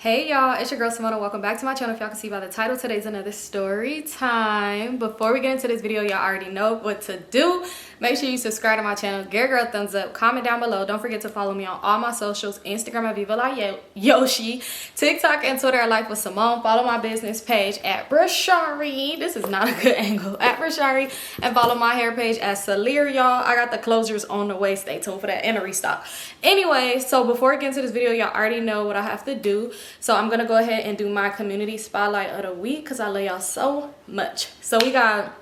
Hey y'all, it's your girl Symone. Welcome back to my channel. If y'all can see by the title, today's another story time. Before we get into this video, y'all already know what to do. Make sure you subscribe to my channel, give a girl a thumbs up, comment down below. Don't forget to follow me on all my socials, Instagram at Vivalayoshii, TikTok and Twitter at Lifewithsymone. Follow my business page at Brishari. This is not a good angle. At Brishari. And follow my hair page at Syleire, y'all. I got the closures on the way. Stay tuned for that and a restock. Anyway, so before we get into this video, y'all already know what I have to do. So I'm gonna go ahead and do my community spotlight of the week because I love y'all so much. So we got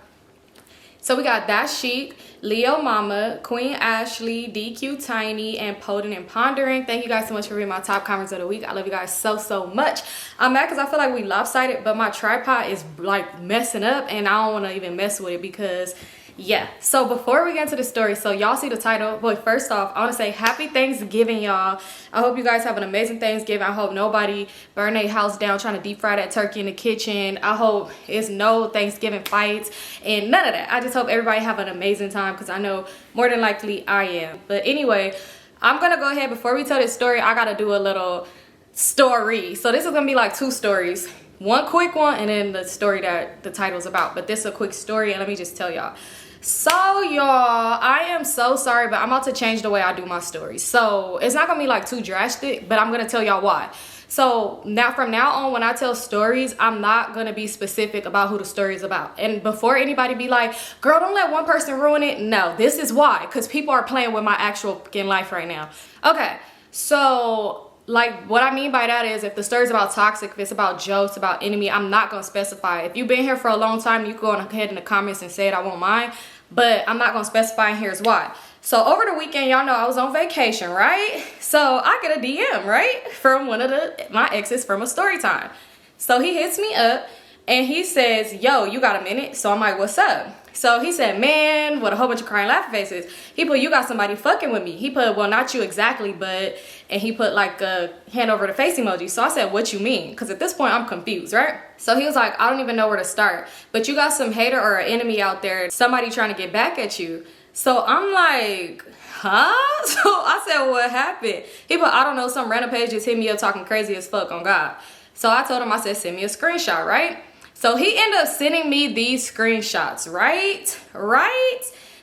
That Chic, Leo Mama, Queen Ashley, DQ Tiny, and Podin and Pondering. Thank you guys so much for reading my top comments of the week. I love you guys so much. I'm mad because I feel like we lopsided, but my tripod is like messing up and I don't want to even mess with it because yeah. So before we get into the story, so y'all see the title, but first off, I want to say happy Thanksgiving, y'all. I hope you guys have an amazing Thanksgiving. I hope nobody burn their house down trying to deep fry that turkey in the kitchen. I hope it's no Thanksgiving fights and none of that. I just hope everybody have an amazing time because I know more than likely I am. But anyway, I'm gonna go ahead, before we tell this story, I gotta do a little story. So this is gonna be like two stories, one quick one and then the story that the title's about. But this is a quick story and let me just tell y'all. So y'all, I am so sorry, but I'm about to change the way I do my stories. So it's not gonna be like too drastic, but I'm gonna tell y'all why. So now, from now on, when I tell stories, I'm not gonna be specific about who the story is about. And before anybody be like, girl, don't let one person ruin it. No, this is why, because people are playing with my actual fucking life right now. Okay, so like what I mean by that is if the story's about toxic, if it's about jokes, about enemy, I'm not gonna specify. If you've been here for a long time, you can go ahead in the comments and say it, I won't mind, but I'm not gonna specify, and here's why. So over the weekend, y'all know I was on vacation, right? So I get a DM, right, from one of my exes from a story time. So he hits me up and he says, yo, you got a minute? So I'm like, what's up? So he said, man, with a whole bunch of crying laughing faces. He put, you got somebody fucking with me. He put, well, not you exactly, but, and he put like a hand over the face emoji. So I said, what you mean? Because at this point, I'm confused, right? So he was like, I don't even know where to start. But you got some hater or an enemy out there, somebody trying to get back at you. So I'm like, huh? So I said, what happened? He put, I don't know, some random page just hit me up talking crazy as fuck on God. So I told him, I said, send me a screenshot, right? So he ended up sending me these screenshots, right?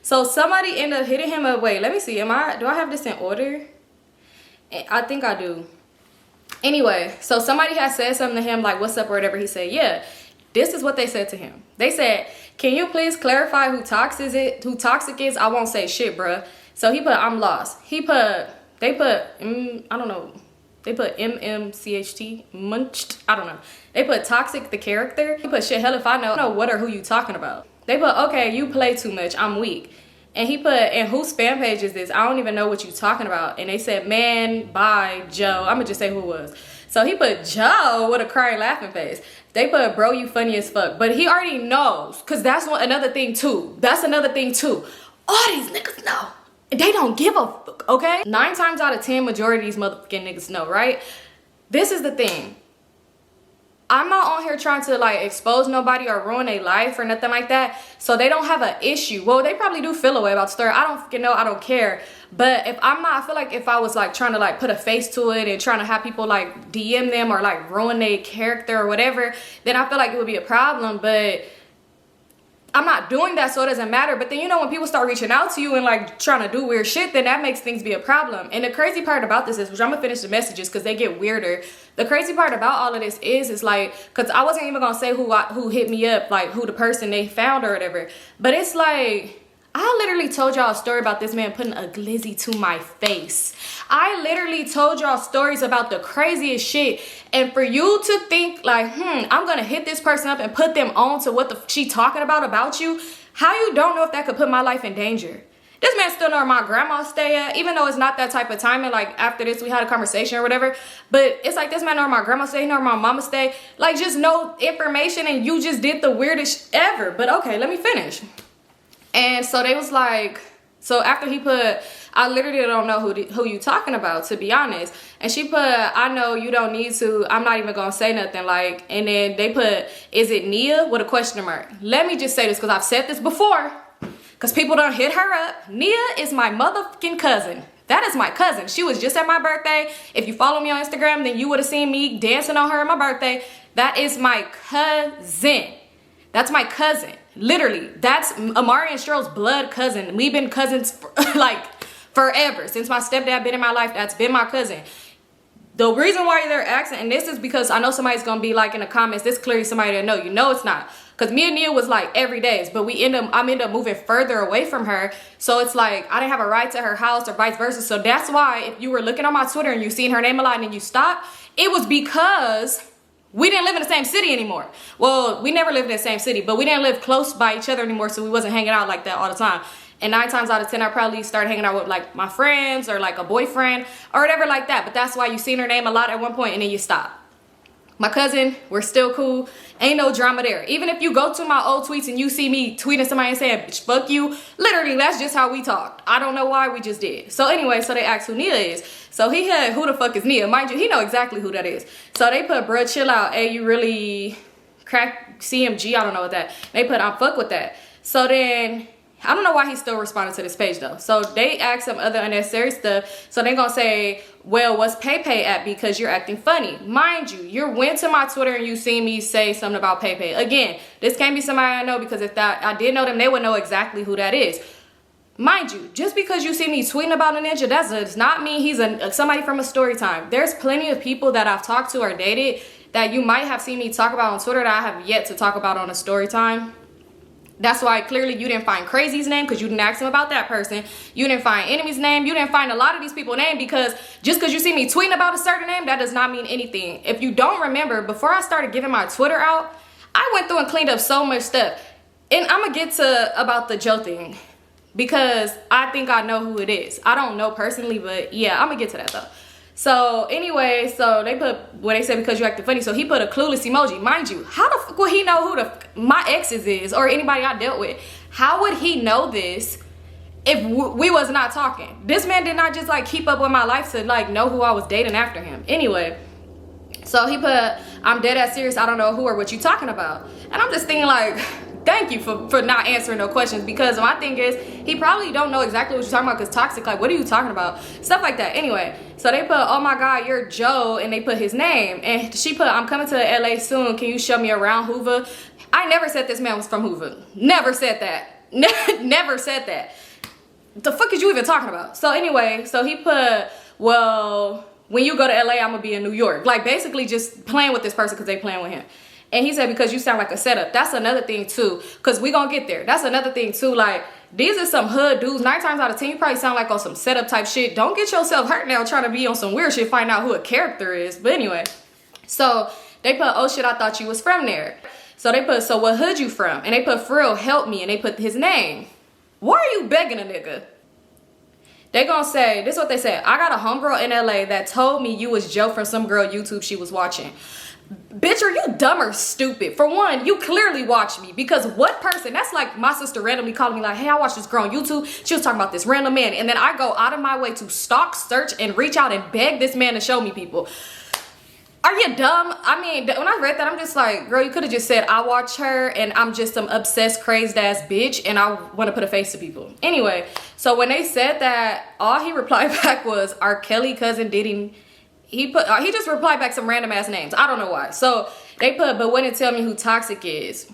So somebody ended up hitting him up. Wait, let me see. Do I have this in order? I think I do. Anyway, so somebody had said something to him like, what's up or whatever. He said, yeah. This is what they said to him. They said, can you please clarify who toxic is? I won't say shit, bruh. So he put, I'm lost. They put, I don't know. They put MMCHT, munched, I don't know. They put toxic, the character. He put, shit, hell if I know what or who you talking about. They put, okay, you play too much, I'm weak. And he put, and whose spam page is this? I don't even know what you talking about. And they said, man, bye, Joe. I'm gonna just say who it was. So he put Joe with a crying laughing face. They put, bro, you funny as fuck. But he already knows, because that's another thing too. All these niggas know. They don't give a fuck, okay? 9 times out of 10, majority of these motherfucking niggas know, right? This is the thing. I'm not on here trying to like expose nobody or ruin their life or nothing like that. So they don't have an issue. Well, they probably do feel a way about the story. I don't fucking know. I don't care. But if I'm not, I feel like if I was like trying to like put a face to it and trying to have people like DM them or like ruin their character or whatever, then I feel like it would be a problem. But I'm not doing that, so it doesn't matter. But then, you know, when people start reaching out to you and like trying to do weird shit, then that makes things be a problem. And the crazy part about this is, which I'm gonna finish the messages because they get weirder. The crazy part about all of this is like, because I wasn't even gonna say who hit me up, like who the person they found or whatever. But it's like, I literally told y'all a story about this man putting a glizzy to my face. I literally told y'all stories about the craziest shit. And for you to think like, I'm gonna hit this person up and put them on to what she talking about you, how you don't know if that could put my life in danger? This man still know where my grandma stay at, even though it's not that type of timing. Like after this, we had a conversation or whatever. But it's like this man know where my grandma stay, know where my mama stay. Like just no information and you just did the weirdest ever. But okay, let me finish. And so they was like, so after he put, I literally don't know who you talking about, to be honest. And she put, I know you don't need to, I'm not even gonna say nothing, like, and then they put, is it Nia with a question mark? Let me just say this because I've said this before, because people done hit her up. Nia is my motherfucking cousin. That is my cousin. She was just at my birthday. If you follow me on Instagram, then you would have seen me dancing on her on my birthday. That is my cousin. That's my cousin. Literally, that's Amari and Cheryl's blood cousin. We've been cousins for, like forever. Since my stepdad been in my life, that's been my cousin. The reason why they're asking, and this is because I know somebody's gonna be like in the comments, this clearly somebody that know. You know it's not. Because me and Nia was like every day, but I'm end up moving further away from her. So it's like I didn't have a right to her house or vice versa. So that's why if you were looking on my Twitter and you seen her name a lot and then you stopped, it was because we didn't live in the same city anymore. Well, we never lived in the same city, but we didn't live close by each other anymore, so we wasn't hanging out like that all the time. And 9 times out of 10, I probably started hanging out with like my friends or like a boyfriend or whatever like that. But that's why you seen her name a lot at one point and then you stop. My cousin, we're still cool. Ain't no drama there. Even if you go to my old tweets and you see me tweeting somebody and saying, bitch, fuck you. Literally, that's just how we talked. I don't know why, we just did. So anyway, so they asked who Nia is. So he had, who the fuck is Nia? Mind you, he know exactly who that is. So they put, bruh, chill out. Hey, you really crack CMG? I don't know what that. They put, I'm fuck with that. So then, I don't know why he's still responding to this page though. So they asked some other unnecessary stuff. So they're gonna say, well, what's PayPay at because you're acting funny? Mind you, you went to my Twitter and you seen me say something about PayPay. Again, this can't be somebody I know because if that I did know them, they would know exactly who that is. Mind you, just because you see me tweeting about a ninja, that does not mean he's somebody from a story time. There's plenty of people that I've talked to or dated that you might have seen me talk about on Twitter that I have yet to talk about on a story time. That's why clearly you didn't find Crazy's name because you didn't ask him about that person. You didn't find Enemy's name. You didn't find a lot of these people's name because just because you see me tweeting about a certain name, that does not mean anything. If you don't remember, before I started giving my Twitter out, I went through and cleaned up so much stuff. And I'm going to get to about the Joe thing because I think I know who it is. I don't know personally, but yeah, I'm going to get to that though. So anyway, so they put what they said because you acted funny. So he put a clueless emoji. Mind you, how the fuck would he know who my exes is or anybody I dealt with? How would he know this if we was not talking? This man did not just like keep up with my life to like know who I was dating after him. Anyway, so he put, I'm dead ass serious. I don't know who or what you talking about. And I'm just thinking like, thank you for not answering no questions because my thing is he probably don't know exactly what you're talking about because toxic, like what are you talking about? Stuff like that. Anyway, so they put, oh my God, you're Joe, and they put his name. And she put, I'm coming to LA soon. Can you show me around Hoover? I never said this man was from Hoover. Never said that. Never said that. The fuck is you even talking about? So anyway, so he put, well, when you go to LA, I'm gonna be in New York. Like basically just playing with this person because they playing with him. And he said, because you sound like a setup. That's another thing too. Because we gonna get there. That's another thing too. Like, these are some hood dudes. 9 times out of 10, you probably sound like on some setup type shit. Don't get yourself hurt now trying to be on some weird shit, find out who a character is. But anyway, so they put, oh shit, I thought you was from there. So they put, so what hood you from? And they put, for real, help me. And they put his name. Why are you begging a nigga? They gonna say, this is what they said. I got a homegirl in LA that told me you was Joe from some girl YouTube she was watching. Bitch, are you dumb or stupid? For one, you clearly watch me because what person, that's like my sister randomly calling me like, hey, I watched this girl on YouTube. She was talking about this random man. And then I go out of my way to stalk, search, and reach out and beg this man to show me people. Are you dumb? I mean, when I read that, I'm just like, girl, you could have just said, I watch her and I'm just some obsessed, crazed ass bitch and I want to put a face to people. Anyway, so when they said that, all he replied back was, our Kelly cousin didn't. He just replied back some random ass names. I don't know why. So they put, but wouldn't tell me who toxic is.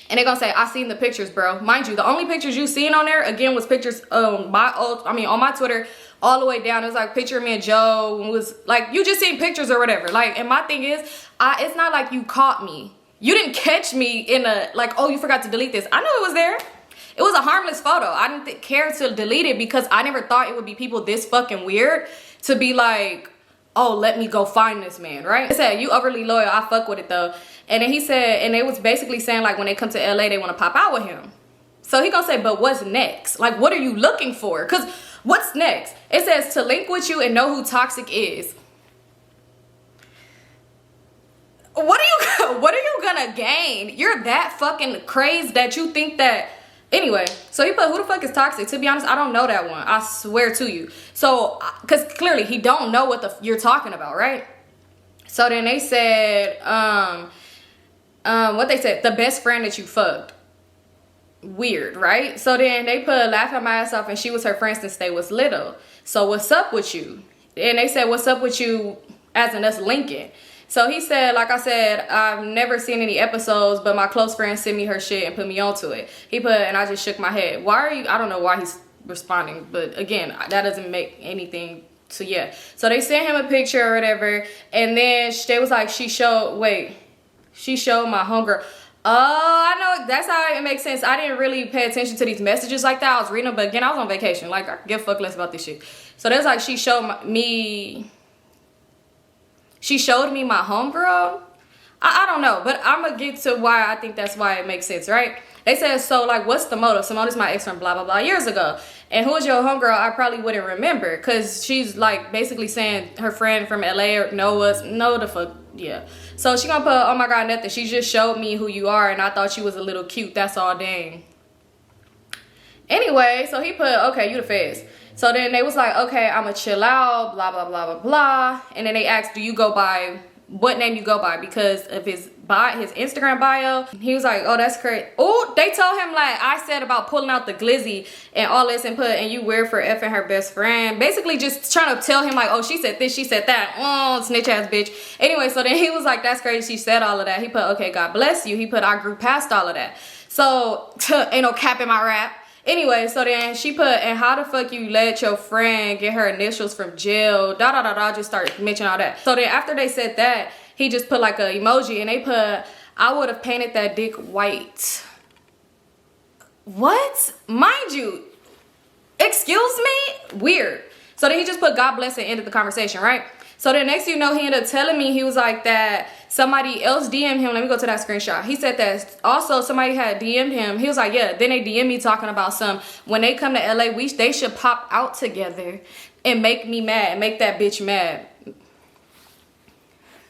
And they're gonna say, I seen the pictures, bro. Mind you, the only pictures you seen on there, again, was pictures on my Twitter, all the way down. It was like picture of me and Joe. It was like, you just seen pictures or whatever. Like, and my thing is, it's not like you caught me. You didn't catch me in a, like, oh, you forgot to delete this. I knew it was there. It was a harmless photo. I didn't care to delete it because I never thought it would be people this fucking weird to be like, oh, let me go find this man, right? They said, you overly loyal, I fuck with it though. And then he said, and they was basically saying like when they come to LA, they want to pop out with him. So he gonna say, but what's next? Like, what are you looking for? Because what's next? It says to link with you and know who toxic is. What are you gonna gain? You're that fucking crazed that you think that. Anyway, so he put, who the fuck is toxic? To be honest, I don't know that one. I swear to you. So, because clearly he don't know what you're talking about, right? So then they said, what they said, the best friend that you fucked. Weird, right? So then they put, laugh at my ass off and she was her friend since they was little. So what's up with you? And they said, what's up with you, as in us linking. So he said, like I said, I've never seen any episodes, but my close friend sent me her shit and put me onto it. He put, and I just shook my head. Why are you, I don't know why he's responding, but again, that doesn't make anything. So yeah, so they sent him a picture or whatever, and then they was like, she showed my homegirl. Oh, I know, that's how it makes sense. I didn't really pay attention to these messages like that. I was reading them, but again, I was on vacation. Like, I give a fuck less about this shit. So there's like, she showed me my homegirl. I don't know, but I'm gonna get to why I think that's why it makes sense, right? They said, so like, what's the motive? Symone is my ex from blah, blah, blah years ago. And who is your homegirl? I probably wouldn't remember, because she's like basically saying her friend from LA or know the fuck, yeah. So she gonna put, oh my God, nothing. She just showed me who you are and I thought she was a little cute. That's all, dang. Anyway, so he put, okay, you the feds. So then they was like, okay, I'ma chill out, blah, blah, blah, blah, blah. And then they asked, do you go by, what name you go by? Because of his Instagram bio. He was like, oh, that's crazy. Oh, they told him like I said about pulling out the glizzy and all this and you weird for effing her best friend. Basically just trying to tell him like, oh, she said this, she said that. Oh, snitch ass bitch. Anyway, so then he was like, that's crazy. She said all of that. He put, okay, God bless you. He put, I grew past all of that. So ain't no cap in my rap. Anyway, so then she put, and how the fuck you let your friend get her initials from jail, just start mentioning all that. So then after they said that, he just put like an emoji, and they put, I would have painted that dick white. What? Mind you, excuse me? Weird. So then he just put God bless and ended the conversation, right? So then next thing you know, he ended up telling me, he was like that somebody else DM'd him. Let me go to that screenshot. He said that also somebody had DM'd him. He was like, yeah, then they DM'd me talking about when they come to LA, they should pop out together and make me mad, make that bitch mad.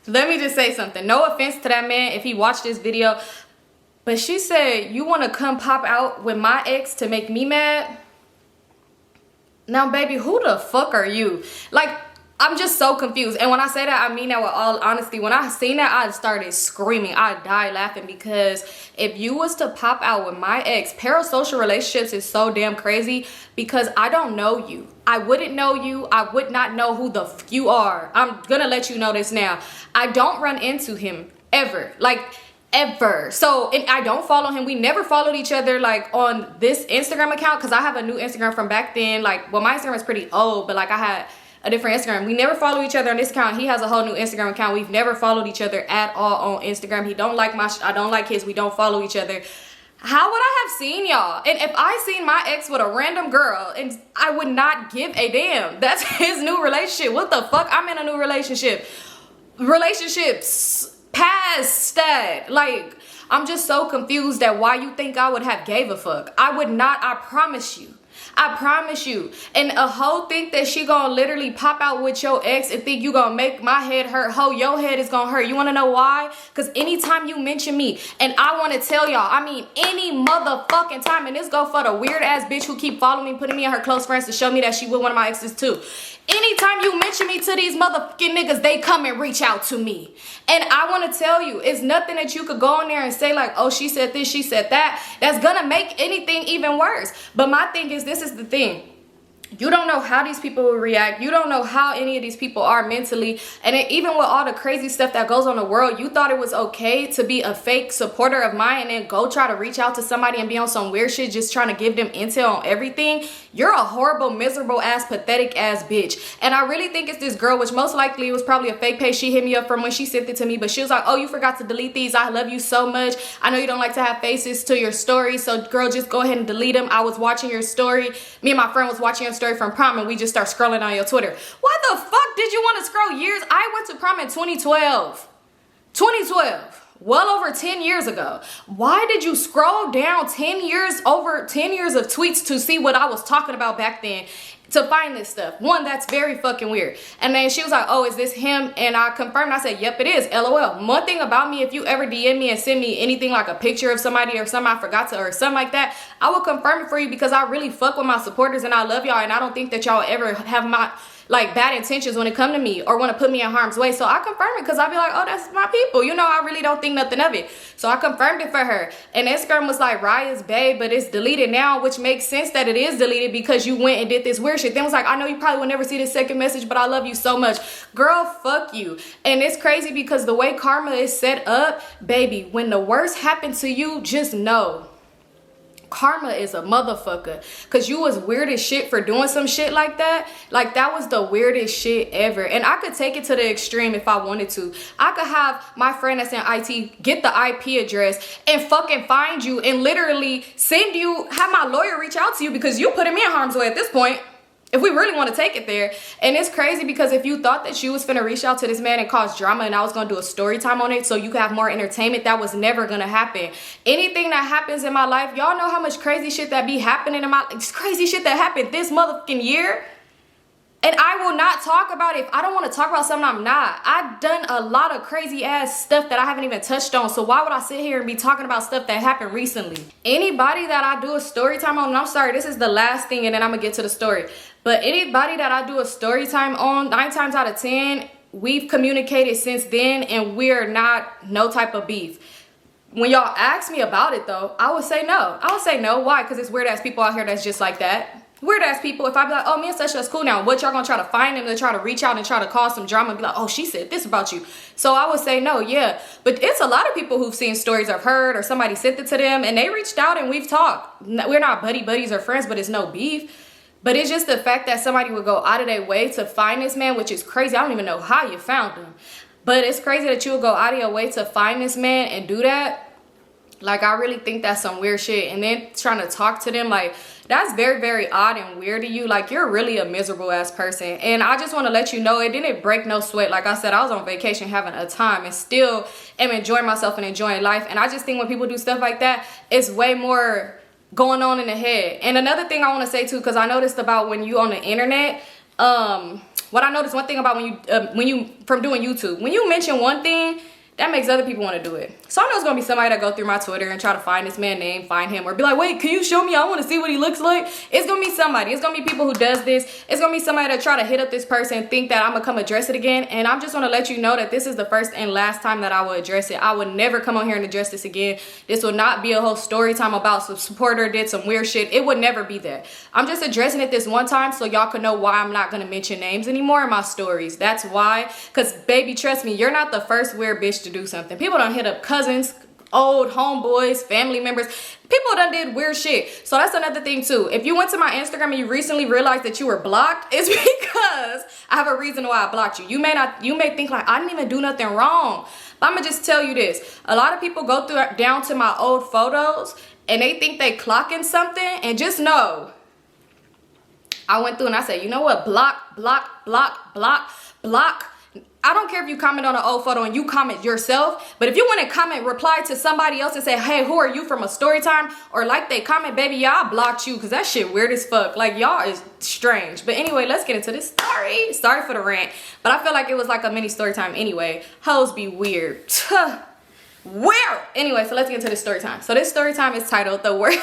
Let me just say something. No offense to that man if he watched this video, but she said, you want to come pop out with my ex to make me mad? Now, baby, who the fuck are you? Like, I'm just so confused. And when I say that, I mean that with all honesty. When I seen that, I started screaming. I died laughing, because if you was to pop out with my ex, parasocial relationships is so damn crazy, because I don't know you. I wouldn't know you. I would not know who the f you are. I'm gonna let you know this now. I don't run into him ever. Like, ever. So, and I don't follow him. We never followed each other like on this Instagram account, because I have a new Instagram from back then. Like, well, my Instagram is pretty old, but like I had a different Instagram. We never follow each other on this account. He has a whole new Instagram account. We've never followed each other at all on Instagram. He don't like my I don't like his. We don't follow each other. How would I have seen y'all? And if I seen my ex with a random girl, and I would not give a damn. That's his new relationship. What the fuck? I'm in a new relationship. Relationships past that. Like, I'm just so confused at why you think I would have gave a fuck. I would not. I promise you. I promise you. And a hoe think that she gonna literally pop out with your ex and think you gonna make my head hurt. Hoe, your head is gonna hurt. You wanna know why? Because anytime you mention me, and I wanna tell y'all, I mean any motherfucking time, and this go for the weird ass bitch who keep following me, putting me in her close friends to show me that she with one of my exes too. Anytime you mention me to these motherfucking niggas, they come and reach out to me. And I want to tell you, it's nothing that you could go in there and say like, oh, she said this, she said that. That's going to make anything even worse. But my thing is, this is the thing. You don't know how these people will react. You don't know how any of these people are mentally. And even with all the crazy stuff that goes on in the world, you thought it was okay to be a fake supporter of mine and then go try to reach out to somebody and be on some weird shit just trying to give them intel on everything. You're a horrible, miserable ass, pathetic ass bitch. And I really think it's this girl, which most likely it was probably a fake page she hit me up from when she sent it to me. But she was like, oh, you forgot to delete these. I love you so much. I know you don't like to have faces to your story. So girl, just go ahead and delete them. I was watching your story. Me and my friend was watching your story from prom, and we just start scrolling on your Twitter. Why the fuck did you want to scroll years? I went to prom in 2012. Well over 10 years ago. Why did you scroll down 10 years, over 10 years of tweets to see what I was talking about back then, to find this stuff? One, that's very fucking weird. And then she was like, oh, is this him? And I confirmed. I said, yep, it is. LOL. One thing about me, if you ever DM me and send me anything like a picture of somebody or something I forgot to, or something like that, I will confirm it for you, because I really fuck with my supporters and I love y'all, and I don't think that y'all ever have like bad intentions when it come to me or want to put me in harm's way. So I confirm it because I be like, oh, that's my people. You know, I really don't think nothing of it. So I confirmed it for her. And Instagram was like, Raya's babe, but it's deleted now, which makes sense that it is deleted because you went and did this weird shit. Then was like, I know you probably will never see this second message, but I love you so much. Girl, fuck you. And it's crazy because the way karma is set up, baby, when the worst happened to you, just know karma is a motherfucker, because you was weird as shit for doing some shit like that. Like, that was the weirdest shit ever. And I could take it to the extreme if I wanted to. I could have my friend that's in IT get the IP address and fucking find you and literally send you, have my lawyer reach out to you because you putting me in harm's way at this point, if we really want to take it there. And it's crazy because if you thought that you was finna reach out to this man and cause drama and I was gonna do a story time on it so you could have more entertainment, that was never gonna happen. Anything that happens in my life, y'all know how much crazy shit that be happening in my, it's crazy shit that happened this motherfucking year. And I will not talk about it if I don't want to talk about something. I'm not. I've done a lot of crazy ass stuff that I haven't even touched on. So why would I sit here and be talking about stuff that happened recently? Anybody that I do a story time on, and I'm sorry, this is the last thing and then I'm gonna get to the story. But anybody that I do a story time on, 9 times out of 10, we've communicated since then and we're not no type of beef. When y'all ask me about it though, I would say no. I would say no. Why? Because it's weird ass people out here that's just like that. Weird ass people. If I be like, oh, me and such that's cool now, what y'all gonna try to find them to try to reach out and try to cause some drama and be like, oh, she said this about you. So I would say no, yeah. But it's a lot of people who've seen stories I've heard or somebody sent it to them and they reached out and we've talked. We're not buddies or friends, but it's no beef. But it's just the fact that somebody would go out of their way to find this man, which is crazy. I don't even know how you found him. But it's crazy that you would go out of your way to find this man and do that. Like, I really think that's some weird shit. And then trying to talk to them, like, that's very, very odd and weird to you. Like, you're really a miserable ass person. And I just want to let you know, it didn't break no sweat. Like I said, I was on vacation having a time and still am enjoying myself and enjoying life. And I just think when people do stuff like that, it's way more going on in the head. And another thing I want to say too, because I noticed about when you on the internet, what I noticed, one thing about when you from doing YouTube, when you mention one thing, that makes other people want to do it. So I know it's going to be somebody that go through my Twitter and try to find this man's name, find him, or be like, wait, can you show me? I want to see what he looks like. It's going to be somebody. It's going to be people who does this. It's going to be somebody that try to hit up this person and think that I'm going to come address it again. And I'm just want to let you know that this is the first and last time that I will address it. I would never come on here and address this again. This will not be a whole story time about some supporter did some weird shit. It would never be that. I'm just addressing it this one time so y'all can know why I'm not going to mention names anymore in my stories. That's why. Because, baby, trust me, you're not the first weird bitch to do something. People don't hit up cousins, old homeboys, family members. People done did weird shit. So that's another thing too. If you went to my Instagram and you recently realized that you were blocked, it's because I have a reason why I blocked you. You may think like I didn't even do nothing wrong. But I'm gonna just tell you this. A lot of people go down to my old photos and they think they clocking something, and just know I went through and I said, you know what? Block, block, block, block, block. I don't care if you comment on an old photo and you comment yourself, but if you want to comment, reply to somebody else and say, hey, who are you from a story time? Or like they comment, baby, y'all blocked you because that shit weird as fuck. Like, y'all is strange. But anyway, let's get into this story. Sorry for the rant, but I feel like it was like a mini story time anyway. Hoes be weird. Weird. Anyway, so let's get into this story time. So this story time is titled The Worst.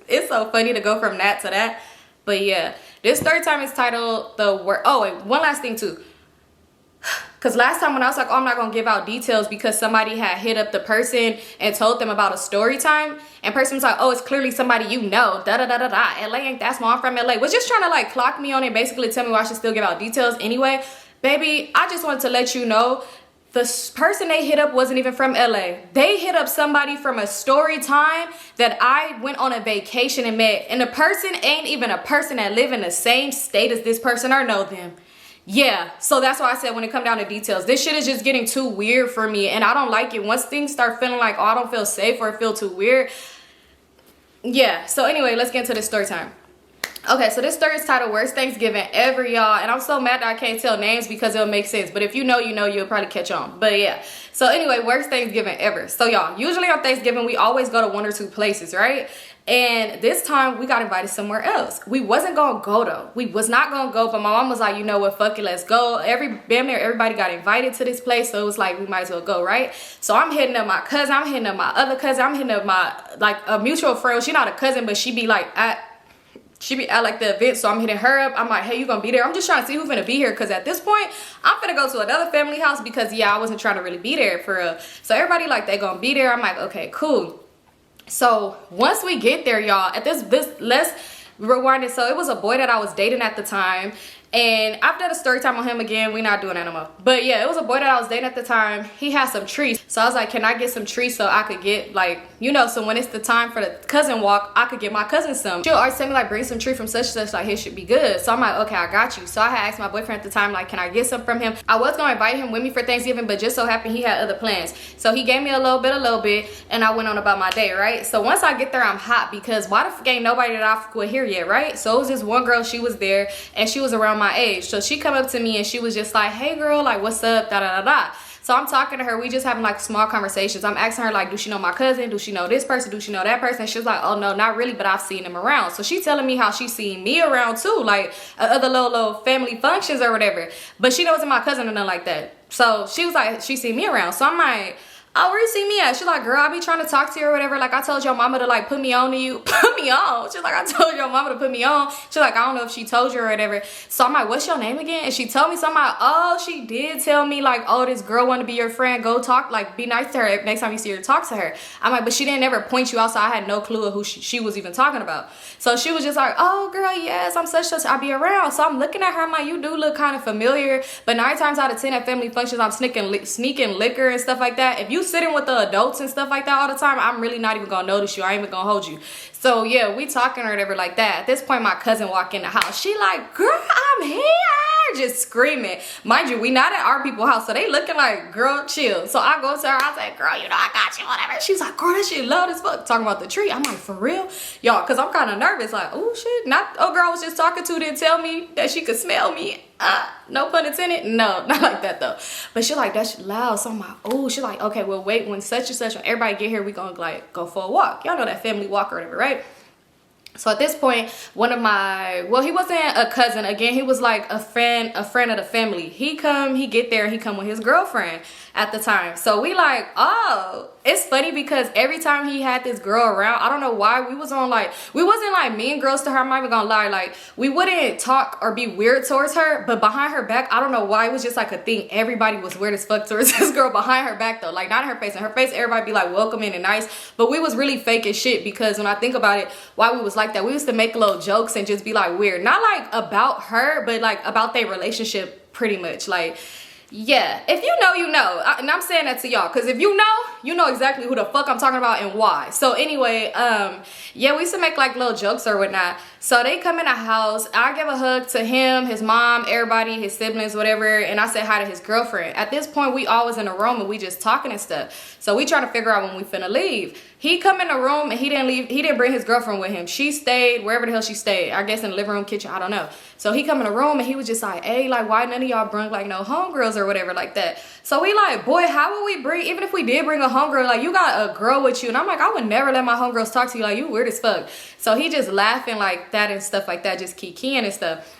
It's so funny to go from that to that. But yeah, this story time is titled The Worst. Oh, wait, one last thing too. Because last time when I was like, oh, I'm not going to give out details because somebody had hit up the person and told them about a story time. And person was like, oh, it's clearly somebody you know. Da-da-da-da-da. LA ain't that small. I'm from LA. Was just trying to like clock me on it. Basically tell me why I should still give out details anyway. Baby, I just wanted to let you know the person they hit up wasn't even from LA. They hit up somebody from a story time that I went on a vacation and met. And the person ain't even a person that live in the same state as this person or know them. Yeah, so that's why I said when it come down to details, this shit is just getting too weird for me and I don't like it. Once things start feeling like, oh, I don't feel safe or feel too weird. Yeah, so anyway, let's get into this story time. Okay, so this story is titled Worst Thanksgiving Ever, y'all. And I'm so mad that I can't tell names because it'll make sense. But if you know, you know, you'll probably catch on. But yeah, so anyway, worst Thanksgiving ever. So y'all, usually on Thanksgiving, we always go to 1 or 2 places, right? And this time we got invited somewhere else. We wasn't gonna go though. We was not gonna go, but my mom was like, you know what, fuck it, let's go. Everybody got invited to this place, so it was like we might as well go, right? So I'm hitting up my cousin, I'm hitting up my other cousin, I'm hitting up my like a mutual friend. She not a cousin, but she be like she be at like the event, so I'm hitting her up. I'm like, hey, you gonna be there? I'm just trying to see who's gonna be here, because at this point I'm gonna go to another family house, because yeah, I wasn't trying to really be there for real. So everybody like they gonna be there. I'm like, okay, cool. So once we get there, y'all, at this let's rewind it. So it was a boy that I was dating at the time, and I've done a story time on him again. We not doing that no more. But yeah, it was a boy that I was dating at the time. He had some trees, so I was like, can I get some trees so I could get, like, you know, so when it's the time for the cousin walk, I could get my cousin some. She'll always tell me like, bring some tree from such and such, like his should be good. So I'm like, okay, I got you. So I had asked my boyfriend at the time, like, can I get some from him? I was gonna invite him with me for Thanksgiving, but just so happened he had other plans. So he gave me a little bit, and I went on about my day, right? So once I get there, I'm hot, because why the fuck ain't nobody that I fuck with here yet, right? So it was this one girl, she was there, and she was around my age. So she come up to me and she was just like, hey girl, like, what's up, da da da da. So I'm talking to her, we just having like small conversations. I'm asking her like, do she know my cousin? Do she know this person? Do she know that person? She was like, oh no, not really, but I've seen them around. So she's telling me how she's seen me around too, like other little family functions or whatever. But she wasn't my cousin or nothing like that. So she was like, she seen me around. So I'm like, oh, where you see me at? She's like, girl, I be trying to talk to you or whatever. Like, I told your mama to like put me on to you. Put me on. She's like, I told your mama to put me on. She's like, I don't know if she told you or whatever. So I'm like, what's your name again? And she told me something like, oh, she did tell me like, oh, this girl want to be your friend. Go talk, like, be nice to her. Next time you see her, talk to her. I'm like, but she didn't ever point you out, so I had no clue of who she was even talking about. So she was just like, oh, girl, yes, I'm such. I be around. So I'm looking at her. I'm like, you do look kind of familiar. But 9 times out of 10 at family functions, I'm sneaking liquor and stuff like that. If you sitting with the adults and stuff like that all the time, I'm really not even gonna notice you. I ain't even gonna hold you. So yeah, we talking or whatever like that. At this point, my cousin walk in the house. She like, girl, I'm here, just screaming. Mind you, we not at our people's house, so they looking like, girl, chill. So I go to her, I say, girl, you know I got you, whatever. She's like, girl, that shit loud as fuck. Talking about the tree. I'm like, for real? Y'all, cause I'm kind of nervous, like, oh shit, not, oh girl I was just talking to didn't tell me that she could smell me. No pun intended. No, not like that though. But she like, that's loud. So I'm like, oh, she like, okay, well wait, when such and such, when everybody get here, we gonna like go for a walk. Y'all know that family walk or whatever, right? So at this point, one of my, well, he wasn't a cousin. Again, he was like a friend of the family. He get there, he come with his girlfriend at the time. So we like, oh, it's funny because every time he had this girl around, I don't know why, we wasn't like mean girls to her. I'm not even gonna lie. Like, we wouldn't talk or be weird towards her, but behind her back, I don't know why, it was just like a thing. Everybody was weird as fuck towards this girl behind her back though. Like, not in her face. In her face, everybody be like welcoming and nice, but we was really fake as shit, because when I think about it, why we was like that, we used to make little jokes and just be like weird. Not like about her, but like about their relationship pretty much. Like, yeah, if you know, you know. And I'm saying that to y'all, because if you know exactly who the fuck I'm talking about and why. So anyway, yeah, we used to make like little jokes or whatnot. So they come in the house, I give a hug to him, his mom, everybody, his siblings, whatever, and I said hi to his girlfriend. At this point, we all was in a room and we just talking and stuff. So we trying to figure out when we finna leave. He come in the room and he didn't leave. He didn't bring his girlfriend with him. She stayed wherever the hell she stayed. I guess in the living room, kitchen, I don't know. So he come in the room and he was just like, hey, like, why none of y'all bring like no homegirls or whatever like that. So we like, boy, how would we bring, even if we did bring a homegirl, like, you got a girl with you. And I'm like, I would never let my homegirls talk to you. Like, you weird as fuck. So he just laughing like that and stuff like that, just kikiing and stuff.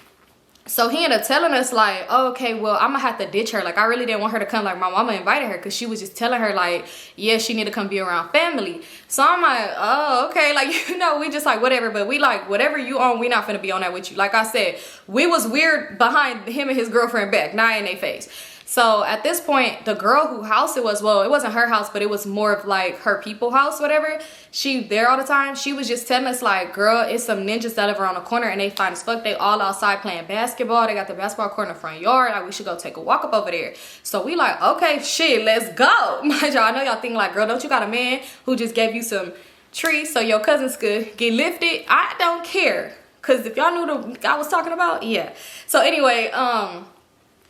So he ended up telling us like, oh, okay, well, I'm gonna have to ditch her. Like, I really didn't want her to come. Like, my mama invited her because she was just telling her like, yeah, she need to come be around family. So I'm like, oh, okay. Like, you know, we just like, whatever. But we like, whatever you on, we not finna be on that with you. Like I said, we was weird behind him and his girlfriend back, not in their face. So at this point, the girl who house it was, well, it wasn't her house, but it was more of like her people house, whatever. She there all the time. She was just telling us like, girl, it's some ninjas that live around the corner and they fine as fuck. They all outside playing basketball. They got the basketball court in the front yard. Like, we should go take a walk up over there. So we like, okay, shit, let's go. Mind y'all, I know y'all think like, girl, don't you got a man who just gave you some trees so your cousins could get lifted? I don't care. Cause if y'all knew the guy I was talking about, yeah. So anyway,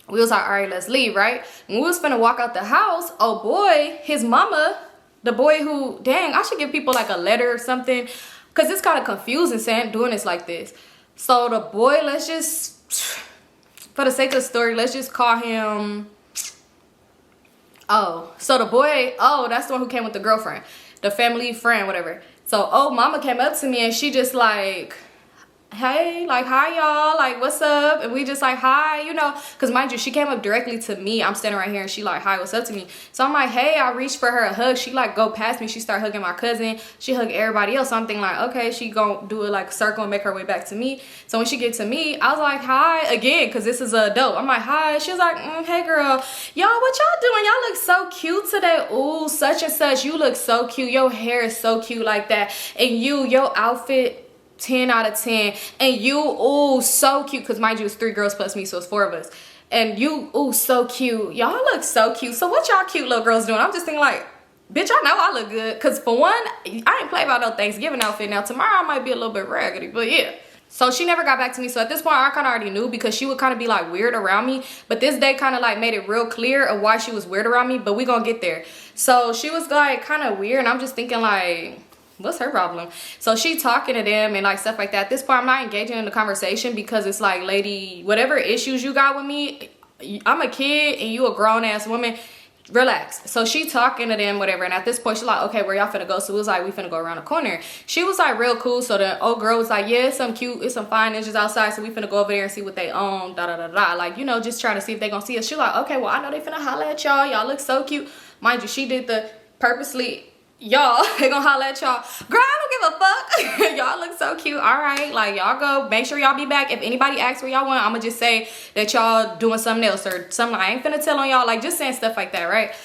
we was like, all right, let's leave, right? When we was finna walk out the house, oh boy, his mama, the boy who, dang, I should give people like a letter or something, because it's kind of confusing saying doing this like this. So the boy, let's just, for the sake of the story, let's just call him, oh, so the boy, oh, that's the one who came with the girlfriend, the family friend, whatever. So, oh, mama came up to me and she just like, hey, like, hi y'all, like, what's up? And we just like, hi, you know, because mind you, she came up directly to me. I'm standing right here and she like, hi, what's up to me? So I'm like, hey, I reached for her a hug. She like go past me, she start hugging my cousin, she hugged everybody else. So I'm thinking like, okay, she gonna do it like a circle and make her way back to me. So when she get to me, I was like, hi again, because this is a dope. I'm like, hi. She was like, hey girl, y'all, what y'all doing? Y'all look so cute today. Ooh, such and such, you look so cute, your hair is so cute like that, and your outfit 10 out of 10, and you, ooh, so cute, because mind you, it's 3 girls plus me, so it's 4 of us, and you, ooh, so cute, y'all look so cute. So what y'all cute little girls doing? I'm just thinking like, bitch, I know I look good, because for one, I ain't play about no Thanksgiving outfit. Now tomorrow I might be a little bit raggedy, but yeah. So she never got back to me. So at this point, I kind of already knew, because she would kind of be like weird around me. But this day kind of like made it real clear of why she was weird around me. But we gonna get there. So she was like kind of weird, and I'm just thinking like, what's her problem? So she talking to them and like stuff like that. At this point, I'm not engaging in the conversation, because it's like, lady, whatever issues you got with me, I'm a kid and you a grown-ass woman, relax. So she talking to them, whatever, and at this point she's like, okay, where y'all finna go? So it was like, we finna go around the corner. She was like real cool. So the old girl was like, yeah, it's some cute, it's some fine ninjas outside, so we finna go over there and see what they own, da da da da, like, you know, just trying to see if they gonna see us. She like, okay, well, I know they finna holler at y'all, y'all look so cute. Mind you, she did the purposely, y'all, they gonna holler at y'all. Girl, I don't give a fuck. Y'all look so cute. All right, like, y'all go, make sure y'all be back. If anybody asks where y'all went, I'm gonna just say that y'all doing something else or something. I ain't finna tell on y'all, like, just saying stuff like that, right?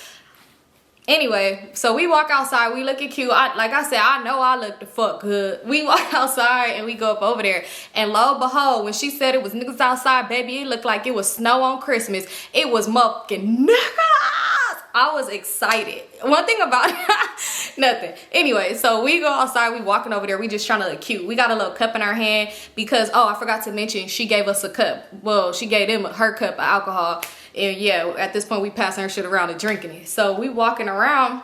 Anyway, so we walk outside, we looking cute. Like I said, I know I look the fuck good. We walk outside and we go up over there, and lo and behold, when she said it was niggas outside, baby, it looked like it was snow on Christmas. It was motherfucking niggas. I was excited. One thing about it, nothing. Anyway, so we go outside, we walking over there, we just trying to look cute. We got a little cup in our hand because, oh, I forgot to mention, she gave us a cup. Well, she gave them her cup of alcohol. And yeah, at this point, we passing her shit around and drinking it. So we walking around,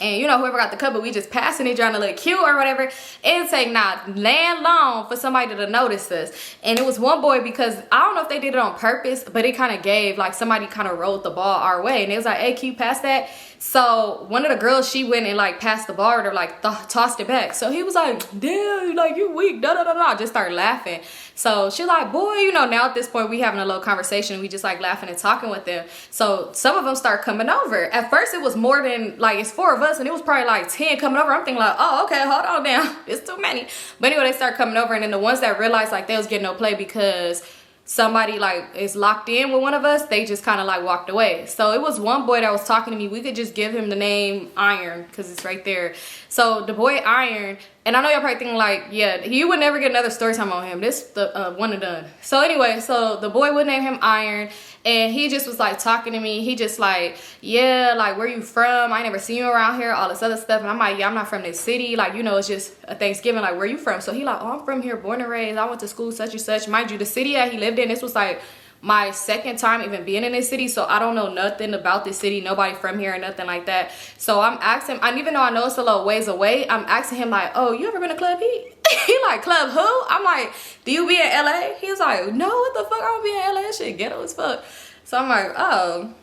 and you know, whoever got the cup, but we just passing it, trying to look cute or whatever. It didn't take not land long for somebody to notice us. And it was one boy, because I don't know if they did it on purpose, but it kind of gave, like, somebody kind of rolled the ball our way. And it was like, hey, can you pass that? So one of the girls, she went and like passed the ball or like tossed it back. So he was like, damn, like, you weak, da da da da. Just started laughing. So she like, boy, you know, now at this point we having a little conversation. We just like laughing and talking with them. So some of them start coming over. At first it was more than, like, it's 4 of us, and it was probably like 10 coming over. I'm thinking like, oh, okay, hold on now. It's too many. But anyway, they start coming over, and then the ones that realized like they was getting no play because somebody like is locked in with one of us, they just kind of like walked away. So it was one boy that was talking to me. We could just give him the name Iron because it's right there. So the boy Iron, and I know y'all probably thinking like, yeah, you would never get another story time on him. This the one and done. So anyway, so the boy would name him Iron, and he just was like talking to me. He just like, yeah, like, where you from? I never seen you around here, all this other stuff. And I'm like, yeah, I'm not from this city. Like, you know, it's just a Thanksgiving. Like, where you from? So he like, oh, I'm from here, born and raised. I went to school such and such. Mind you, the city that he lived in, this was like my second time even being in this city, so I don't know nothing about this city, nobody from here or nothing like that. So I'm asking him, and even though I know it's a little ways away, I'm asking him like, oh, you ever been to Club Heat? He like, Club who? I'm like, do you be in LA? He was like, no, what the fuck, I don't be in LA, that shit ghetto as fuck. So I'm like, oh,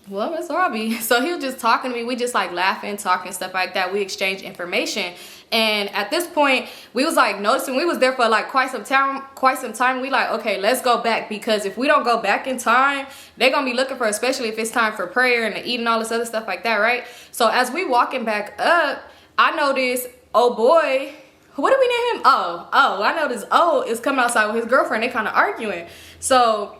well, Miss Robbie. So he was just talking to me. We just like laughing, talking, stuff like that. We exchanged information. And at this point, we was like noticing, we was there for like quite some time. We like, okay, let's go back, because if we don't go back in time, they're gonna be looking for, especially if it's time for prayer and to eat and all this other stuff like that, right? So as we walking back up, I noticed, oh boy, what did we name him? I noticed is coming outside with his girlfriend. They kind of arguing. So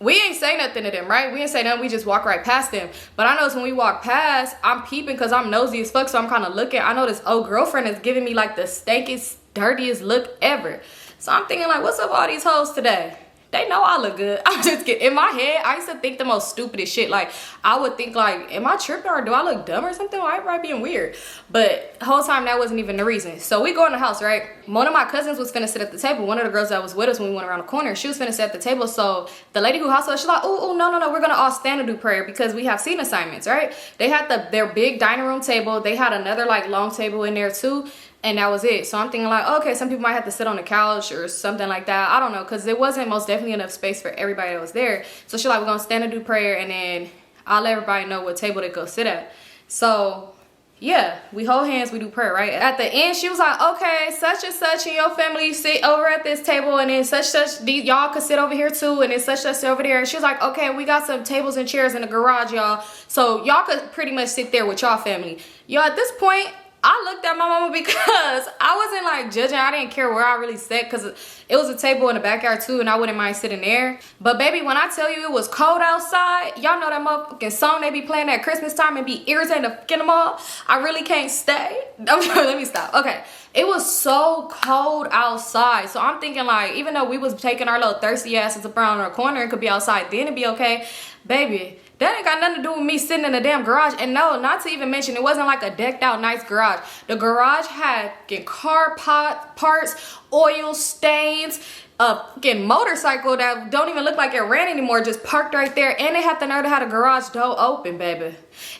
we ain't say nothing to them, right? We ain't say nothing. We just walk right past them. But I notice when we walk past, I'm peeping because I'm nosy as fuck. So I'm kind of looking. I know this old girlfriend is giving me like the stankiest, dirtiest look ever. So I'm thinking like, what's up with all these hoes today? They know I look good. I'm just kidding. In my head, I used to think the most stupidest shit. Like, I would think like, am I tripping or do I look dumb or something? Why am I being weird? But the whole time, that wasn't even the reason. So we go in the house, right? One of my cousins was finna sit at the table. One of the girls that was with us when we went around the corner, she was finna sit at the table. So the lady who housed us, she's like, oh, no, we're gonna all stand and do prayer because we have scene assignments, right? They had their big dining room table. They had another like long table in there too. And that was it. So I'm thinking like, okay, some people might have to sit on the couch or something like that. I don't know, because there wasn't most definitely enough space for everybody that was there. So she's like, we're going to stand and do prayer, and then I'll let everybody know what table to go sit at. So Yeah, we hold hands, we do prayer, right? At the end, she was like, okay, such and such and your family sit over at this table, and then such y'all could sit over here too, and then such over there. And she was like, okay, we got some tables and chairs in the garage, y'all, so y'all could pretty much sit there with y'all family. Y'all, at this point, I looked at my mama because I wasn't like judging. I didn't care where I really sat because it was a table in the backyard too, and I wouldn't mind sitting there. But baby, when I tell you it was cold outside, y'all know that motherfucking song they be playing at Christmas time and be irritating to fucking them all. I really can't stay. I'm sorry, let me stop. Okay, it was so cold outside. So I'm thinking like, even though we was taking our little thirsty asses around our corner, it could be outside then it'd be okay. Baby, that ain't got nothing to do with me sitting in the damn garage. And no, not to even mention, it wasn't like a decked out nice garage. The garage had car parts, oil stains, a fucking motorcycle that don't even look like it ran anymore, just parked right there. And they had the nerve to have the garage door open, baby.